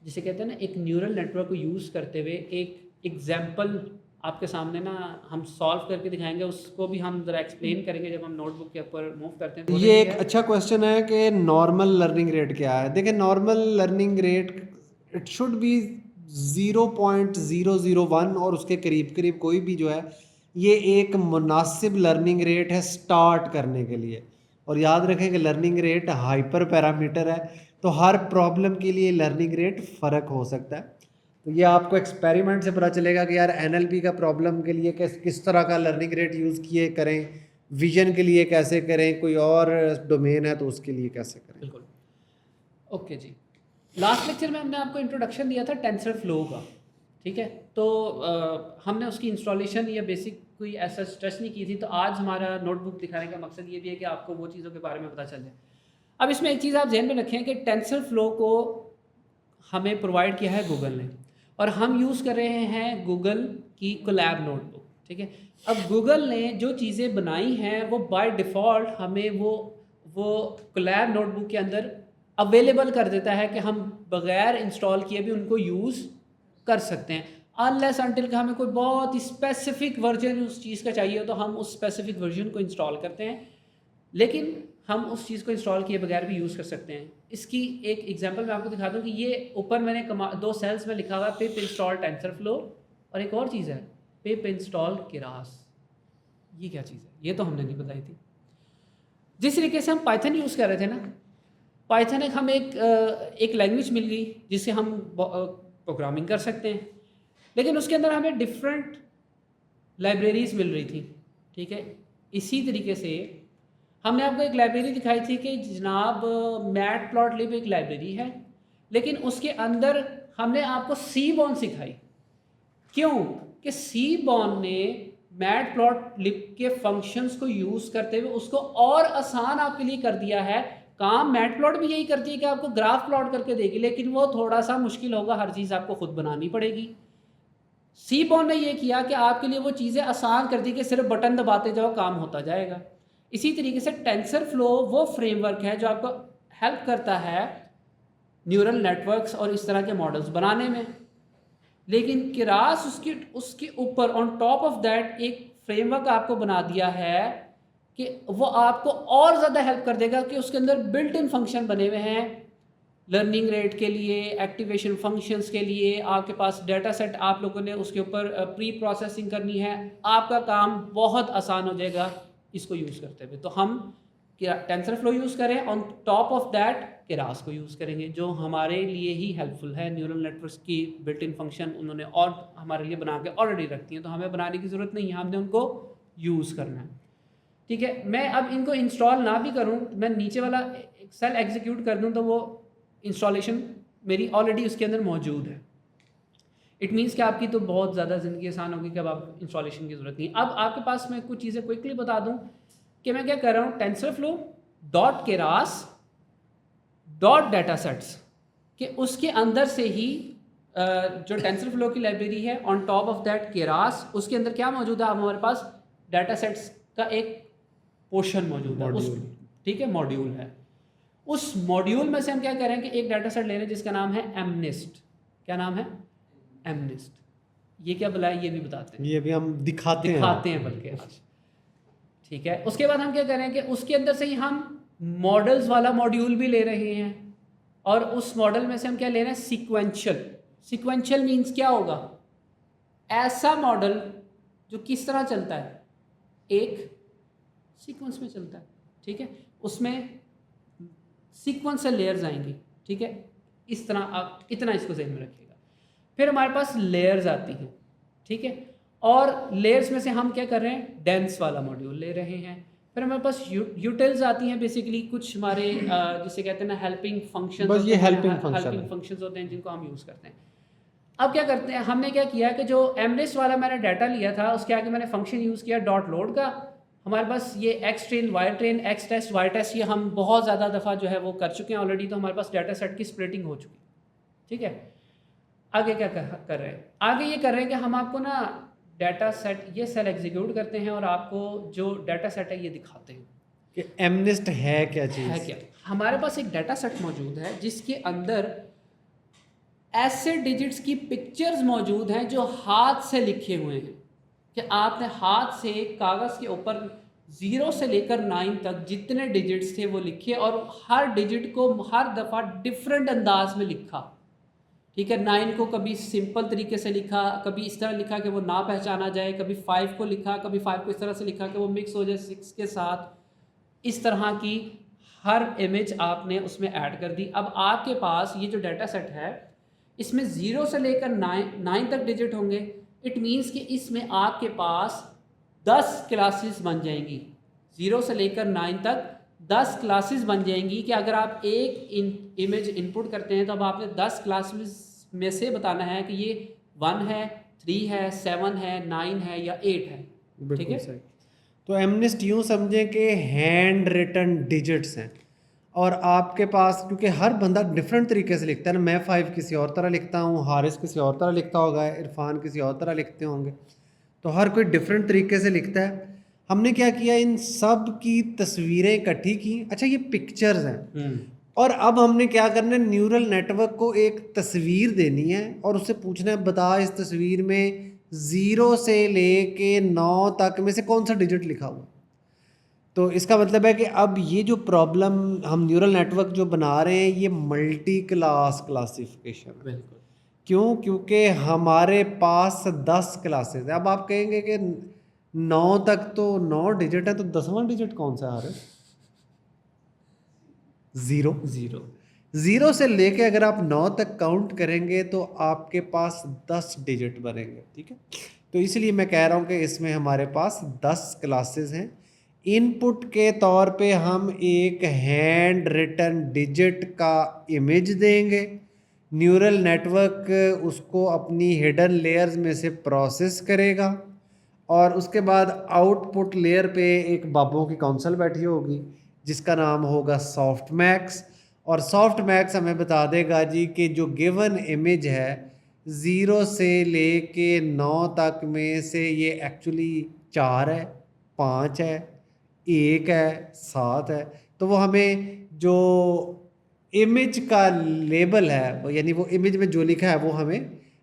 जिसे कहते हैं ना एक न्यूरल नेटवर्क को यूज़ करते हुए एक एग्जाम्पल आपके सामने ना हम सॉल्व करके दिखाएंगे, उसको भी हम ज़रा एक्सप्लेन करेंगे जब हम नोटबुक के ऊपर मूव करते हैं। तो ये एक अच्छा क्वेश्चन है कि नॉर्मल लर्निंग रेट क्या है। देखिए normal learning rate it should be 0.001 और उसके करीब करीब कोई भी जो है, ये एक मुनासिब लर्निंग रेट है स्टार्ट करने के लिए। और याद रखें कि लर्निंग रेट हाइपर पैरामीटर है, तो हर प्रॉब्लम के लिए लर्निंग रेट फ़र्क हो सकता है। तो ये आपको एक्सपेरिमेंट से पता चलेगा कि यार एनएलपी का प्रॉब्लम के लिए किस तरह का लर्निंग रेट यूज़ किए करें, विजन के लिए कैसे करें, कोई और डोमेन है तो उसके लिए कैसे करें। बिल्कुल, ओके जी। लास्ट लेक्चर में हमने आपको इंट्रोडक्शन दिया था टेंसर फ्लो का, ठीक है। तो हमने उसकी इंस्टॉलेशन या बेसिक कोई ऐसा स्ट्रेस नहीं की थी। तो आज हमारा नोटबुक दिखाने का मकसद ये भी है कि आपको वो चीज़ों के बारे में पता चल जाए। अब इसमें एक चीज़ आप ध्यान में रखें कि टेंसर फ्लो को हमें प्रोवाइड किया है गूगल ने, और हम यूज़ कर रहे हैं गूगल की कोलैब नोटबुक, ठीक है। अब गूगल ने जो चीज़ें बनाई हैं वो बाय डिफ़ॉल्ट हमें वो कोलैब नोटबुक के अंदर अवेलेबल कर देता है कि हम बग़ैर इंस्टॉल किए भी उनको यूज़ कर सकते हैं। अनलेस अनटिल कि हमें कोई बहुत ही स्पेसिफिक वर्जन उस चीज़ का चाहिए तो हम उस स्पेसिफिक वर्जन को इंस्टॉल करते हैं, लेकिन हम उस चीज़ को इंस्टॉल किए बगैर भी यूज़ कर सकते हैं। इसकी एक एग्जांपल मैं आपको दिखाता हूँ कि ये ऊपर मैंने 2 सेल्स में लिखा हुआ है पिप इंस्टॉल टेंसरफ्लो, और एक और चीज़ है पिप इंस्टॉल केरास। ये क्या चीज़ है, ये तो हमने नहीं बताई थी। जिस तरीके से हम पाइथन यूज़ कर रहे थे ना, पाइथन हमें एक लैंग्वेज मिल गई जिससे हम प्रोग्रामिंग कर सकते हैं, लेकिन उसके अंदर हमें डिफरेंट लाइब्रेरीज मिल रही थी, ठीक है। इसी तरीके से हमने आपको एक लाइब्रेरी दिखाई थी कि जनाब मैटप्लॉटलिब एक लाइब्रेरी है, लेकिन उसके अंदर हमने आपको सीबॉर्न सिखाई। क्यों कि सीबॉर्न ने मैटप्लॉटलिब के फंक्शंस को यूज़ करते हुए उसको और आसान आपके लिए कर दिया है। काम मैटप्लॉट भी यही करती है कि आपको ग्राफ प्लॉट करके देगी, लेकिन वो थोड़ा सा मुश्किल होगा, हर चीज़ आपको खुद बनानी पड़ेगी। सीबॉर्न ने ये किया कि आपके लिए वो चीज़ें आसान कर दी कि सिर्फ बटन दबाते जाओ, काम होता जाएगा। इसी तरीके से टेंसरफ्लो वो फ्रेमवर्क है जो आपको हेल्प करता है न्यूरल नेटवर्क्स और इस तरह के मॉडल्स बनाने में, लेकिन केरास उसके ऊपर ऑन टॉप ऑफ दैट एक फ्रेमवर्क आपको बना दिया है कि वो आपको और ज़्यादा हेल्प कर देगा कि उसके अंदर बिल्ट इन फंक्शन बने हुए हैं लर्निंग रेट के लिए, एक्टिवेशन फंक्शंस के लिए। आपके पास डेटा सेट आप लोगों ने उसके ऊपर प्री प्रोसेसिंग करनी है, आपका काम बहुत आसान हो जाएगा इसको यूज़ करते हुए। तो हम टेंसरफ्लो यूज़ करें, on top of that Keras को यूज़ करेंगे जो हमारे लिए ही हेल्पफुल है। न्यूरल नेटवर्क्स की बिल्ट इन फंक्शन उन्होंने और हमारे लिए बना के ऑलरेडी रखती हैं, तो हमें बनाने की ज़रूरत नहीं है, हमने उनको यूज़ करना है, ठीक है। मैं अब इनको इंस्टॉल ना भी करूँ, मैं नीचे वाला सेल एग्जीक्यूट कर दूँ तो वो इंस्टॉलेशन मेरी ऑलरेडी उसके अंदर मौजूद है। इट मीन्स कि आपकी तो बहुत ज़्यादा ज़िंदगी आसान होगी कि अब आप इंस्टॉलेशन की ज़रूरत नहीं। अब आपके पास मैं कुछ चीज़ें क्विकली बता दूं कि मैं क्या कर रहा हूँ। TensorFlow dot Keras dot data sets कि उसके अंदर से ही जो टेंसरफ्लो की लाइब्रेरी है on top of that Keras, उसके अंदर क्या मौजूद है, हमारे पास डाटा सेट्स का एक पोर्शन मौजूद है, उस ठीक है मॉड्यूल है। उस मॉड्यूल में से हम क्या करें कि एक डाटा सेट ले रहे हैं जिसका नाम है एमनिस्ट। क्या नाम है? एमनिस्ट। ये क्या बुलाया ये भी बताते हैं, ये भी हम दिखाते हैं बल्कि आज, ठीक है। उसके बाद हम क्या करें कि उसके अंदर से ही हम मॉडल्स वाला मॉड्यूल भी ले रहे हैं, और उस मॉडल में से हम क्या ले रहे हैं, सीक्वेंशियल। सीक्वेंशियल मीन्स क्या होगा, ऐसा मॉडल जो किस तरह चलता है, एक सीक्वेंस में चलता है, ठीक है। उसमें सीक्वेंस से लेयर्स आएंगी, ठीक है। इस तरह आप इतना इसको ज़हन में रखिएगा। फिर हमारे पास लेयर्स आती हैं, ठीक है, और लेयर्स में से हम क्या कर रहे हैं, डेंस वाला मॉड्यूल ले रहे हैं। फिर हमारे पास यूटिल्स आती हैं, बेसिकली कुछ हमारे जिसे कहते हैं ना हेल्पिंग फंक्शन, बस ये हेल्पिंग फंक्शंस होते हैं जिनको हम यूज़ करते हैं। अब क्या करते हैं, हमने क्या किया कि जो एमनिस्ट वाला मैंने डाटा लिया था उसके आगे मैंने फंक्शन यूज़ किया डॉट लोड का। हमारे पास ये X train, Y train, X test, Y test, ये हम बहुत ज़्यादा दफ़ा जो है वो कर चुके हैं ऑलरेडी, तो हमारे पास डाटा सेट की स्प्लिटिंग हो चुकी, ठीक है। आगे क्या कर रहे हैं, आगे ये कर रहे हैं कि हम आपको ना डाटा सेट ये सेल एग्जीक्यूट करते हैं और आपको जो डाटा सेट है ये दिखाते हैं कि एमनिस्ट है क्या चीज़ है क्या। हमारे पास एक डाटा सेट मौजूद है जिसके अंदर ऐसे डिजिट्स की पिक्चर्स मौजूद हैं जो हाथ से लिखे हुए हैं, कि आपने हाथ से कागज़ के ऊपर 0 से लेकर 9 तक जितने डिजिट्स थे वो लिखे, और हर डिजिट को हर दफ़ा डिफरेंट अंदाज में लिखा, ठीक है। 9 को कभी सिंपल तरीके से लिखा, कभी इस तरह लिखा कि वो ना पहचाना जाए, कभी 5 को लिखा, कभी 5 को इस तरह से लिखा कि वो मिक्स हो जाए 6 के साथ। इस तरह की हर इमेज आपने उसमें ऐड कर दी। अब आपके पास ये जो डाटा सेट है इसमें 0 से लेकर 9 तक डिजिट होंगे। इट मीन्स कि इसमें आपके पास 10 क्लासेस बन जाएंगी, 0 से लेकर 9 तक 10 क्लासेस बन जाएंगी, कि अगर आप एक इमेज इनपुट करते हैं तो अब आपने 10 क्लासेस में से बताना है कि ये 1 है, 3 है, 7 है, 9 है या 8 है, ठीक है। तो एमनिस्ट यूँ समझें कि हैंड रिटन डिजिट्स हैं, और आपके पास क्योंकि हर बंदा डिफरेंट तरीके से लिखता है ना, मैं 5 किसी और तरह लिखता हूँ, हारिस किसी और तरह लिखता होगा, इरफान किसी और तरह लिखते होंगे, तो हर कोई डिफरेंट तरीके से लिखता है। हमने क्या किया, इन सब की तस्वीरें इकट्ठी की। अच्छा ये पिक्चर्स हैं और अब हमने क्या करना है, न्यूरल नेटवर्क को एक तस्वीर देनी है और उससे पूछना है बता इस तस्वीर में 0 से लेके 9 तक में से कौन सा डिजिट लिखा हुआ है। तो इसका मतलब है कि अब ये जो प्रॉब्लम हम न्यूरल नेटवर्क जो बना रहे हैं ये मल्टी क्लास क्लासिफिकेशन है। बिल्कुल। क्यों? क्योंकि हमारे पास 10 क्लासेस है। अब आप कहेंगे कि 9 तक तो 9 डिजिट है, तो 10वां डिजिट कौन सा है? 0। 0 से लेके अगर आप 9 तक काउंट करेंगे तो आपके पास 10 डिजिट बनेंगे, ठीक है। तो इसलिए मैं कह रहा हूँ कि इसमें हमारे पास 10 क्लासेस हैं। इनपुट के तौर पे हम एक हैंड रिटन डिजिट का इमेज देंगे, न्यूरल नेटवर्क उसको अपनी हिडन लेयर्स में से प्रोसेस करेगा और उसके बाद आउटपुट लेयर पे एक बाबों की काउंसिल बैठी होगी जिसका नाम होगा सॉफ्ट मैक्स, और सॉफ्ट मैक्स हमें बता देगा जी कि जो गिवन इमेज है 0 से लेके 9 तक में से ये एक्चुअली 4 है, 5 है, 1 है, 7 है। तो वो हमें जो इमेज का लेबल है वो, यानी वो इमेज में जो लिखा है वो हमें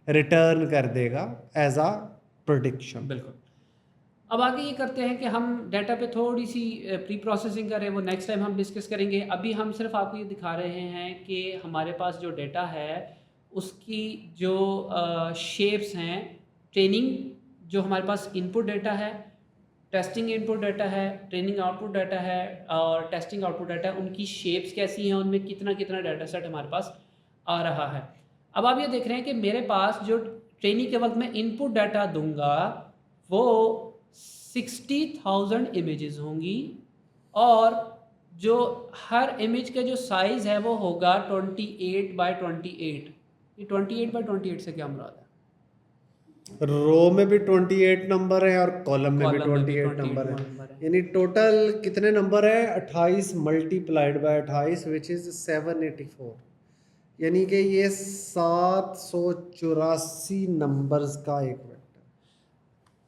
रिटर्न कर देगा एज आ प्रेडिक्शन। बिल्कुल। अब आगे ये करते हैं कि हम डाटा पे थोड़ी सी प्री प्रोसेसिंग करें, वो नेक्स्ट टाइम हम डिस्कस करेंगे। अभी हम सिर्फ आपको ये दिखा रहे हैं कि हमारे पास जो डाटा है उसकी जो शेप्स हैं, ट्रेनिंग जो हमारे पास इनपुट डाटा है, टेस्टिंग इनपुट डाटा है, ट्रेनिंग आउटपुट डाटा है और टेस्टिंग आउटपुट डाटा है, उनकी शेप्स कैसी हैं, उनमें कितना कितना डाटा सेट हमारे पास आ रहा है। अब आप ये देख रहे हैं कि मेरे पास जो ट्रेनिंग के वक्त मैं इनपुट डाटा दूंगा वो 60,000 इमेजेस होंगी और जो हर इमेज का जो साइज़ है वो होगा 28/28। ये 28/28 से क्या मुराद है? रो में भी 28 नंबर है और कॉलम में भी कॉलम में भी 28 नंबर 28 है, नंबर है। यानी टोटल कितने नंबर है? 28 मल्टीप्लाइड बाय 28 विच इज़ 784, यानी कि ये 784 नंबर्स का एक वेक्टर।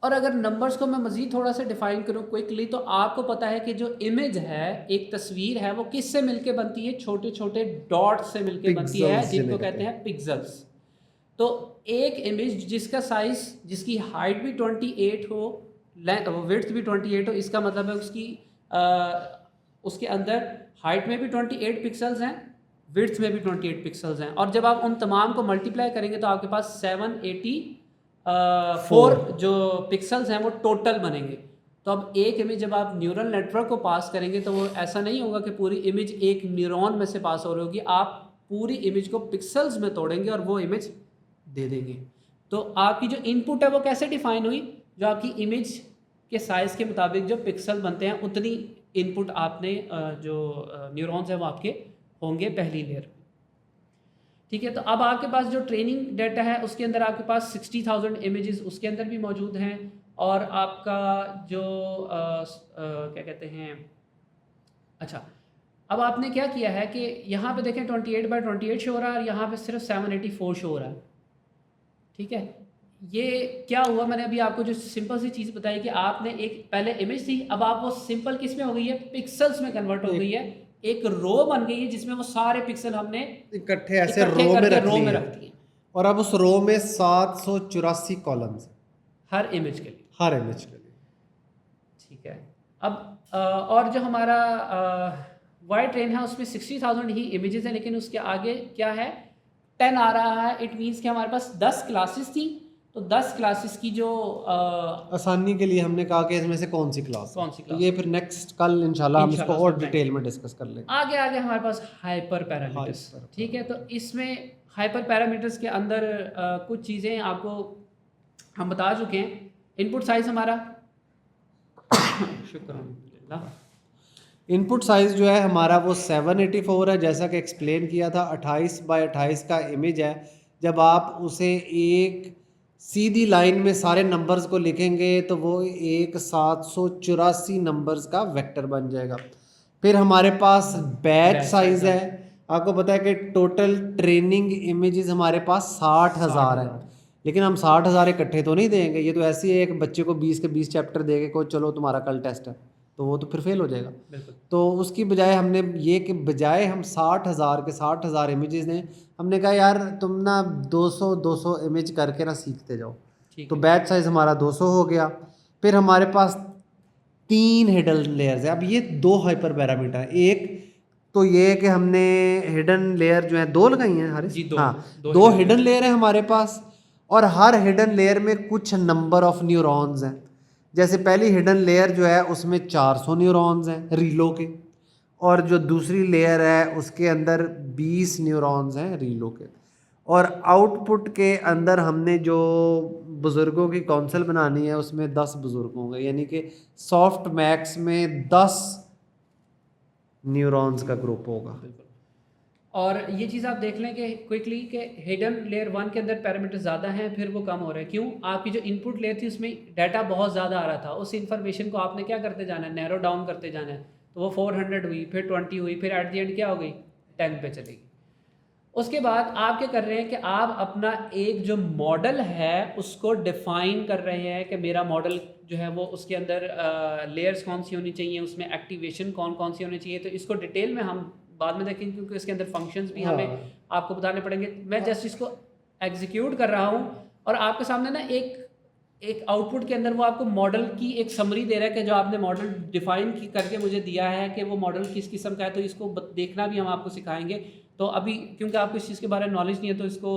और अगर नंबर्स को मैं मज़ीद थोड़ा सा डिफाइन करूँ क्विकली, तो आपको पता है कि जो इमेज है, एक तस्वीर है, वो किस से मिलके बनती है? छोटे छोटे डॉट से मिलके बनती है पिक्सेल्स जिनको जिन्हें कहते हैं पिक्सेल्स। तो एक इमेज जिसका साइज़, जिसकी हाइट भी 28 हो, विड्थ भी 28 हो, इसका मतलब है उसके अंदर हाइट में भी 28 पिक्सल्स हैं, विड्थ में भी 28 पिक्सल्स हैं, और जब आप उन तमाम को मल्टीप्लाई करेंगे तो आपके पास 784 जो पिक्सल्स हैं वो टोटल बनेंगे। तो अब एक इमेज जब आप न्यूरल नेटवर्क को पास करेंगे तो वो ऐसा नहीं होगा कि पूरी इमेज एक न्यूरॉन में से पास हो रही होगी, आप पूरी इमेज को पिक्सल्स में तोड़ेंगे और वो इमेज दे देंगे। तो आपकी जो इनपुट है वो कैसे डिफाइन हुई? जो आपकी इमेज के साइज़ के मुताबिक जो पिक्सल बनते हैं उतनी इनपुट आपने जो न्यूरॉन्स हैं वो आपके होंगे पहली लेयर में, ठीक है। तो अब आपके पास जो ट्रेनिंग डाटा है उसके अंदर आपके पास 60,000 इमेजेस उसके अंदर भी मौजूद हैं, और आपका जो क्या कहते हैं, अच्छा, अब आपने क्या किया है कि यहाँ पे देखें 28/28 शो हो रहा है और यहाँ पे सिर्फ 784 शो हो रहा है, ठीक है। ये क्या हुआ? मैंने अभी आपको जो सिंपल सी चीज़ बताई कि आपने एक पहले इमेज थी, अब आप वो सिंपल किस में हो गई है? पिक्सल्स में कन्वर्ट हो गई है, एक रो बन गई है जिसमें वो सारे पिक्सल हमने इकट्ठे ऐसे रो में रख दिए, और अब उस रो में 784 कॉलम्स हर इमेज के लिए, हर इमेज के लिए, ठीक है। अब और जो हमारा वाई ट्रेन है उसमें 60,000 ही इमेजेस हैं, लेकिन उसके आगे क्या है? 10 आ रहा है। इट मीन्स कि हमारे पास 10 क्लासेस थी, तो 10 क्लासेस की जो आसानी के लिए हमने कहा कि इसमें से कौन सी क्लास, ये फिर नेक्स्ट कल इंशाल्लाह हम इसको और डिटेल में डिस्कस कर लेंगे। आगे हमारे पास हाइपर पैरामीटर्स, ठीक है। तो इसमें हाइपर पैरामीटर्स के अंदर कुछ चीज़ें आपको हम बता चुके हैं। इनपुट साइज़ हमारा शुक्र, इनपुट साइज़ जो है हमारा वो 784 है, जैसा कि एक्सप्लेन किया था। 28/28 का इमेज है। जब आप उसे एक सीधी लाइन में सारे नंबर्स को लिखेंगे तो वो एक 784 नंबर्स का वेक्टर बन जाएगा। फिर हमारे पास बैच साइज़ है। आपको पता है कि टोटल ट्रेनिंग इमेजेस हमारे पास 60,000 है, लेकिन हम 60,000 इकट्ठे तो नहीं देंगे। ये तो ऐसे ही है एक बच्चे को 20 के 20 चैप्टर देके को चलो तुम्हारा कल टेस्ट है, तो वो तो फिर फेल हो जाएगा। बिल्कुल। तो उसकी बजाय हमने ये कि बजाय हम 60,000 के 60,000 इमेजेस ने हमने कहा यार तुम ना 200 इमेज करके ना सीखते जाओ। ठीक तो है। बैच साइज़ हमारा 200 हो गया। फिर हमारे पास 3 हिडन लेयर्स है। अब ये 2 हाइपर पैरामीटर है। एक तो ये है कि हमने हिडन लेयर जो है 2 लगाई हैं हारिस। जी, 2 हाँ, 2 2 hidden हिडन layers। लेयर है हमारे पास और हर हिडन लेयर में कुछ नंबर ऑफ न्यूरॉन्स हैं। जैसे पहली हिडन लेयर जो है उसमें 400 न्यूरॉन्स हैं रीलो के, और जो दूसरी लेयर है उसके अंदर 20 न्यूरॉन्स हैं रीलो के। और आउटपुट के अंदर हमने जो बुज़ुर्गों की काउंसिल बनानी है उसमें 10 बुज़ुर्ग होंगे, यानी कि सॉफ्ट मैक्स में 10 न्यूरॉन्स का ग्रुप होगा। बिल्कुल। और ये चीज़ आप देख लें कि क्विकली कि हिडन लेयर 1 के अंदर पैरामीटर ज़्यादा हैं, फिर वो कम हो रहे हैं। क्यों? आपकी जो इनपुट लेयर थी उसमें डाटा बहुत ज़्यादा आ रहा था। उस इन्फॉर्मेशन को आपने क्या करते जाना है, नैरो डाउन करते जाना है। तो वो 400 हुई, फिर 20 हुई, फिर एट द एंड क्या हो गई, 10 पे चलेगी। उसके बाद आप क्या कर रहे हैं कि आप अपना एक जो मॉडल है उसको डिफ़ाइन कर रहे हैं कि मेरा मॉडल जो है वो उसके अंदर लेयर्स कौन सी होनी चाहिए, उसमें एक्टिवेशन कौन कौन सी होनी चाहिए। तो इसको डिटेल में हम बाद में देखेंगे क्योंकि इसके अंदर फंक्शंस भी हमें आपको बताने पड़ेंगे। मैं जस्ट इसको एग्जीक्यूट कर रहा हूँ और आपके सामने ना एक आउटपुट के अंदर वो आपको मॉडल की एक समरी दे रहा है कि जो आपने मॉडल डिफ़ाइन करके मुझे दिया है कि वो मॉडल किस किस्म का है। तो इसको देखना भी हम आपको सिखाएंगे। तो अभी क्योंकि आपको इस चीज़ के बारे में नॉलेज नहीं है तो इसको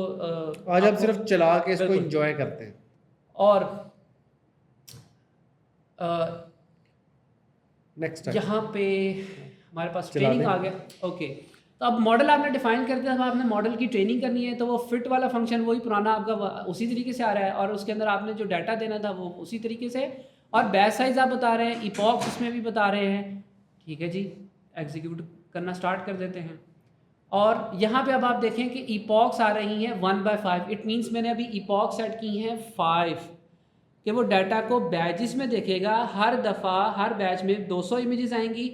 आज हम सिर्फ चला के इसको बिल्कुल। एंजॉय करते हैं। और नेक्स्ट यहाँ पे हमारे पास चला ट्रेनिंग दें। आ गया। ओके, तो अब मॉडल आपने डिफाइन कर दिया। अब आपने मॉडल की ट्रेनिंग करनी है तो वो फिट वाला फंक्शन वही पुराना आपका उसी तरीके से आ रहा है और उसके अंदर आपने जो डाटा देना था वो उसी तरीके से। और बैच साइज आप बता रहे हैं, इपॉक्स इसमें भी बता रहे हैं। ठीक है जी, एग्जीक्यूट करना स्टार्ट कर देते हैं। और यहाँ पे अब आप देखें कि इपॉक्स आ रही हैं 1/5। इट मीन्स मैंने अभी इपॉक्स सेट की हैं 5 कि वो डाटा को बैचेस में देखेगा। हर दफ़ा हर बैच में 200 इमेजेस आएंगी।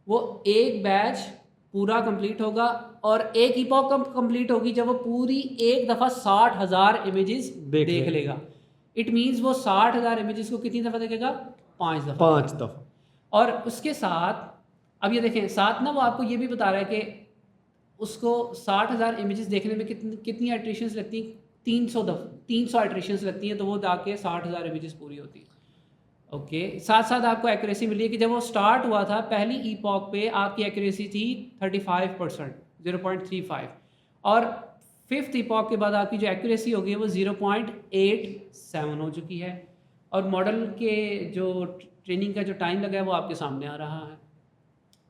वो एक बैच पूरा कंप्लीट होगा और एक इपॉक कंप्लीट होगी जब वो पूरी एक दफ़ा 60,000 इमेजेस देख लेगा। इट मीन्स वो 60,000 इमेजेस को कितनी दफ़ा देखेगा, 5 दफ़ा। 5 दफ़ा। और उसके साथ अब ये देखें, साथ ना वो आपको ये भी बता रहा है कि उसको 60,000 इमेजेस देखने में कितनी आइट्रेशंस लगती हैं, 300 आइट्रेशंस लगती हैं। तो वो जाके 60,000 इमेजेस पूरी होती है। ओके, साथ साथ आपको एक्यूरेसी मिली है कि जब वो स्टार्ट हुआ था पहली ईपॉक पे आपकी एक्यूरेसी थी 35%, 0.35। और फिफ्थ ईपॉक के बाद आपकी जो एक्यूरेसी होगी वो 0.87 हो चुकी है। और मॉडल के जो ट्रेनिंग का जो टाइम लगा है वो आपके सामने आ रहा है।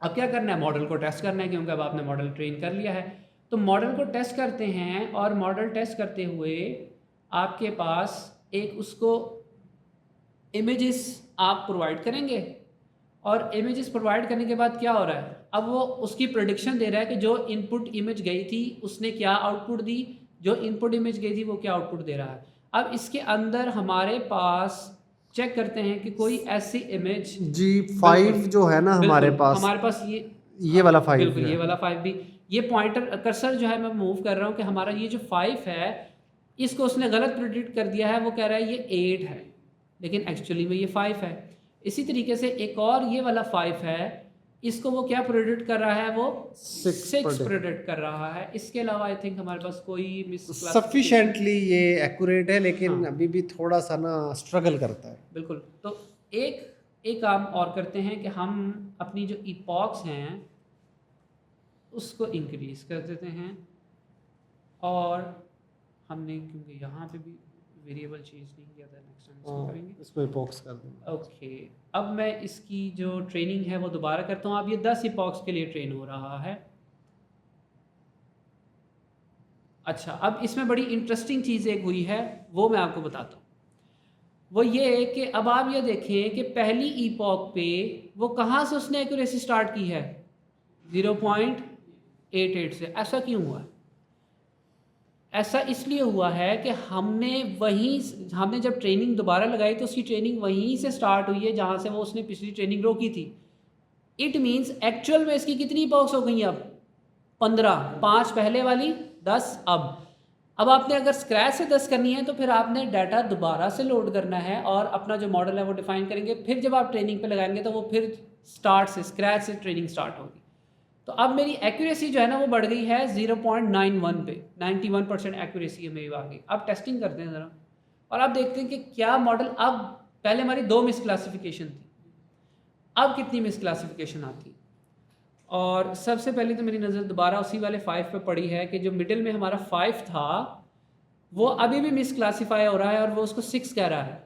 अब क्या करना है, मॉडल को टेस्ट करना है क्योंकि अब आपने मॉडल ट्रेन कर लिया है। तो मॉडल को टेस्ट करते हैं और मॉडल टेस्ट करते हुए आपके पास एक उसको इमेजेस आप प्रोवाइड करेंगे। और इमेजेस प्रोवाइड करने के बाद क्या हो रहा है, अब वो उसकी प्रेडिक्शन दे रहा है कि जो इनपुट इमेज गई थी उसने क्या आउटपुट दी, जो इनपुट इमेज गई थी वो क्या आउटपुट दे रहा है। अब इसके अंदर हमारे पास चेक करते हैं कि कोई ऐसी इमेज जी 5 जो है ना हमारे पास ये वाला 5 बिल्कुल, है। ये वाला 5 भी, ये पॉइंटर कर्सर जो है मैं मूव कर रहा हूँ कि हमारा ये जो 5 है इसको उसने गलत प्रेडिक्ट कर दिया है। वो कह रहा है ये 8 है लेकिन एक्चुअली में ये 5 है। इसी तरीके से एक और ये वाला 5 है, इसको वो क्या प्रेडिक्ट कर रहा है, वो 6 प्रेडिक्ट कर रहा है। इसके अलावा आई थिंक हमारे पास कोई सफिशिएंटली ये एक्यूरेट है लेकिन अभी भी थोड़ा सा ना स्ट्रगल करता है। बिल्कुल। तो एक काम और करते हैं कि हम अपनी जो इपॉक्स हैं उसको इंक्रीज कर देते हैं। और हमने क्योंकि यहाँ पे भी वेरिएबल चेंज नहीं किया था, नेक्स्ट टाइम इसको करेंगे। इसको इपॉक्स कर देंगे। ओके, अब मैं इसकी जो ट्रेनिंग है वो दोबारा करता हूँ। अब ये 10 इपॉक्स के लिए ट्रेन हो रहा है। अच्छा, अब इसमें बड़ी इंटरेस्टिंग चीज़ एक हुई है वो मैं आपको बताता हूँ। वो ये है कि अब आप ये देखें कि पहली ईपॉक पे वो कहाँ से उसने एक्यूरेसी स्टार्ट की है, 0.88 से। ऐसा क्यों हुआ है? ऐसा इसलिए हुआ है कि हमने जब ट्रेनिंग दोबारा लगाई तो उसकी ट्रेनिंग वहीं से स्टार्ट हुई है जहाँ से वो उसने पिछली ट्रेनिंग रोकी थी। इट मीन्स एक्चुअल में इसकी कितनी ईपॉक्स हो गई अब, 15, 5 पहले वाली, 10 अब। अब आपने अगर स्क्रैच से 10 करनी है तो फिर आपने डाटा दोबारा से लोड करना है और अपना जो मॉडल है वो डिफाइन करेंगे। फिर जब आप ट्रेनिंग पे लगाएंगे तो वो फिर स्टार्ट से स्क्रैच से ट्रेनिंग स्टार्ट होगी। तो अब मेरी एक्यूरेसी जो है ना वो बढ़ गई है 0.91 पे, 91% एक्यूरेसी है मेरी आ गई। अब टेस्टिंग करते हैं ज़रा और अब देखते हैं कि क्या मॉडल, अब पहले हमारी 2 मिस क्लासिफिकेशन थी, अब कितनी मिस क्लासिफिकेशन आती है। और सबसे पहले तो मेरी नज़र दोबारा उसी वाले 5 पे पड़ी है कि जो मिडिल में हमारा 5 था वो अभी भी मिस क्लासीफाई हो रहा है और वो उसको 6 कह रहा है।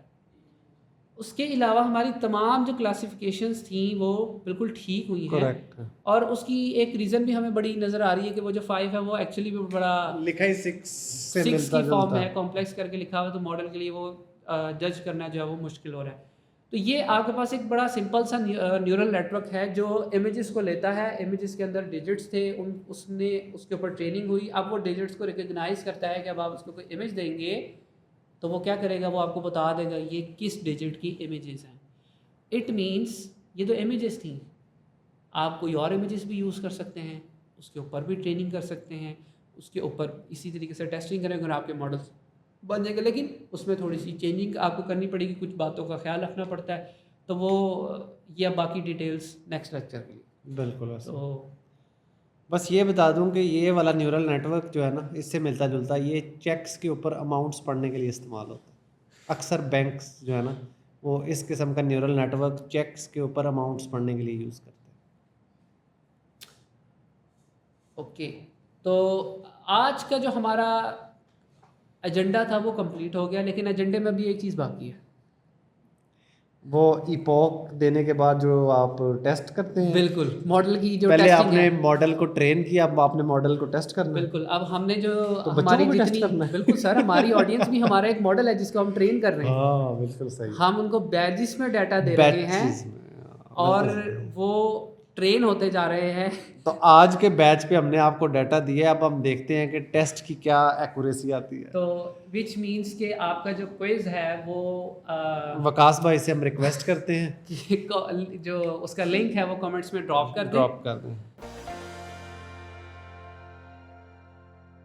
उसके अलावा हमारी तमाम जो क्लासिफिकेशंस थी वो बिल्कुल ठीक हुई हैं। करेक्ट। और उसकी एक रीज़न भी हमें बड़ी नज़र आ रही है कि वो जो 5 है वो एक्चुअली भी बड़ा लिखा ही 6 से 6 मिलता की फॉर्म जुलता में कॉम्प्लेक्स करके लिखा हुआ, तो मॉडल के लिए वो जज करना जो है वो मुश्किल हो रहा है। तो ये आपके पास एक बड़ा सिंपल सा न्यूरल नेटवर्क है जो इमेजेस को लेता है, इमेजेस के अंदर डिजिट्स थे, उसने उसके ऊपर ट्रेनिंग हुई। अब वो डिजिट्स को रिकग्नाइज करता है कि अब आप उसको कोई इमेज देंगे तो वो क्या करेगा, वो आपको बता देगा ये किस डिजिट की इमेजेस हैं। इट मीन्स ये तो इमेजेस थी, आप कोई और इमेजेस भी यूज़ कर सकते हैं, उसके ऊपर भी ट्रेनिंग कर सकते हैं, उसके ऊपर इसी तरीके से टेस्टिंग करेंगे और आपके मॉडल्स बन जाएंगे। लेकिन उसमें थोड़ी सी चेंजिंग आपको करनी पड़ेगी, कुछ बातों का ख्याल रखना पड़ता है। तो वो ये बाकी डिटेल्स नेक्स्ट लेक्चर के लिए। बिल्कुल। तो बस ये बता दूं कि ये वाला न्यूरल नेटवर्क जो है ना, इससे मिलता जुलता, ये चेक्स के ऊपर अमाउंट्स पढ़ने के लिए इस्तेमाल होता है। अक्सर बैंक्स जो है ना वो इस किस्म का न्यूरल नेटवर्क चेक्स के ऊपर अमाउंट्स पढ़ने के लिए यूज़ करते हैं। ओके, तो आज का जो हमारा एजेंडा था वो कंप्लीट हो गया, लेकिन एजेंडे में भी एक चीज़ बाकी है। वो इपोक देने के बाद जो आप टेस्ट करते हैं, बिल्कुल, मॉडल की जो पहले टेस्टिंग आपने है। मॉडल को ट्रेन किया, अब आपने मॉडल को टेस्ट करना है। बिल्कुल, अब हमने जो तो बच्चों हमारी को भी टेस्ट जितनी करना है। बिल्कुल सर, हमारी ऑडियंस भी हमारा एक मॉडल है जिसको हम ट्रेन कर रहे हैं। हाँ बिल्कुल सही। हम उनको बैचेस में डाटा दे रहे हैं बैचेस में, और बिल्कुल। वो ट्रेन होते जा रहे हैं। तो आज के बैच पे हमने आपको डाटा दिया है, अब हम देखते हैं कि टेस्ट की क्या एक्यूरेसी आती है। तो विच मीन्स कि आपका जो क्विज है वो वकास भाई से हम रिक्वेस्ट करते हैं जो उसका लिंक है वो कमेंट्स में ड्रॉप कर दें। ड्रॉप कर दें।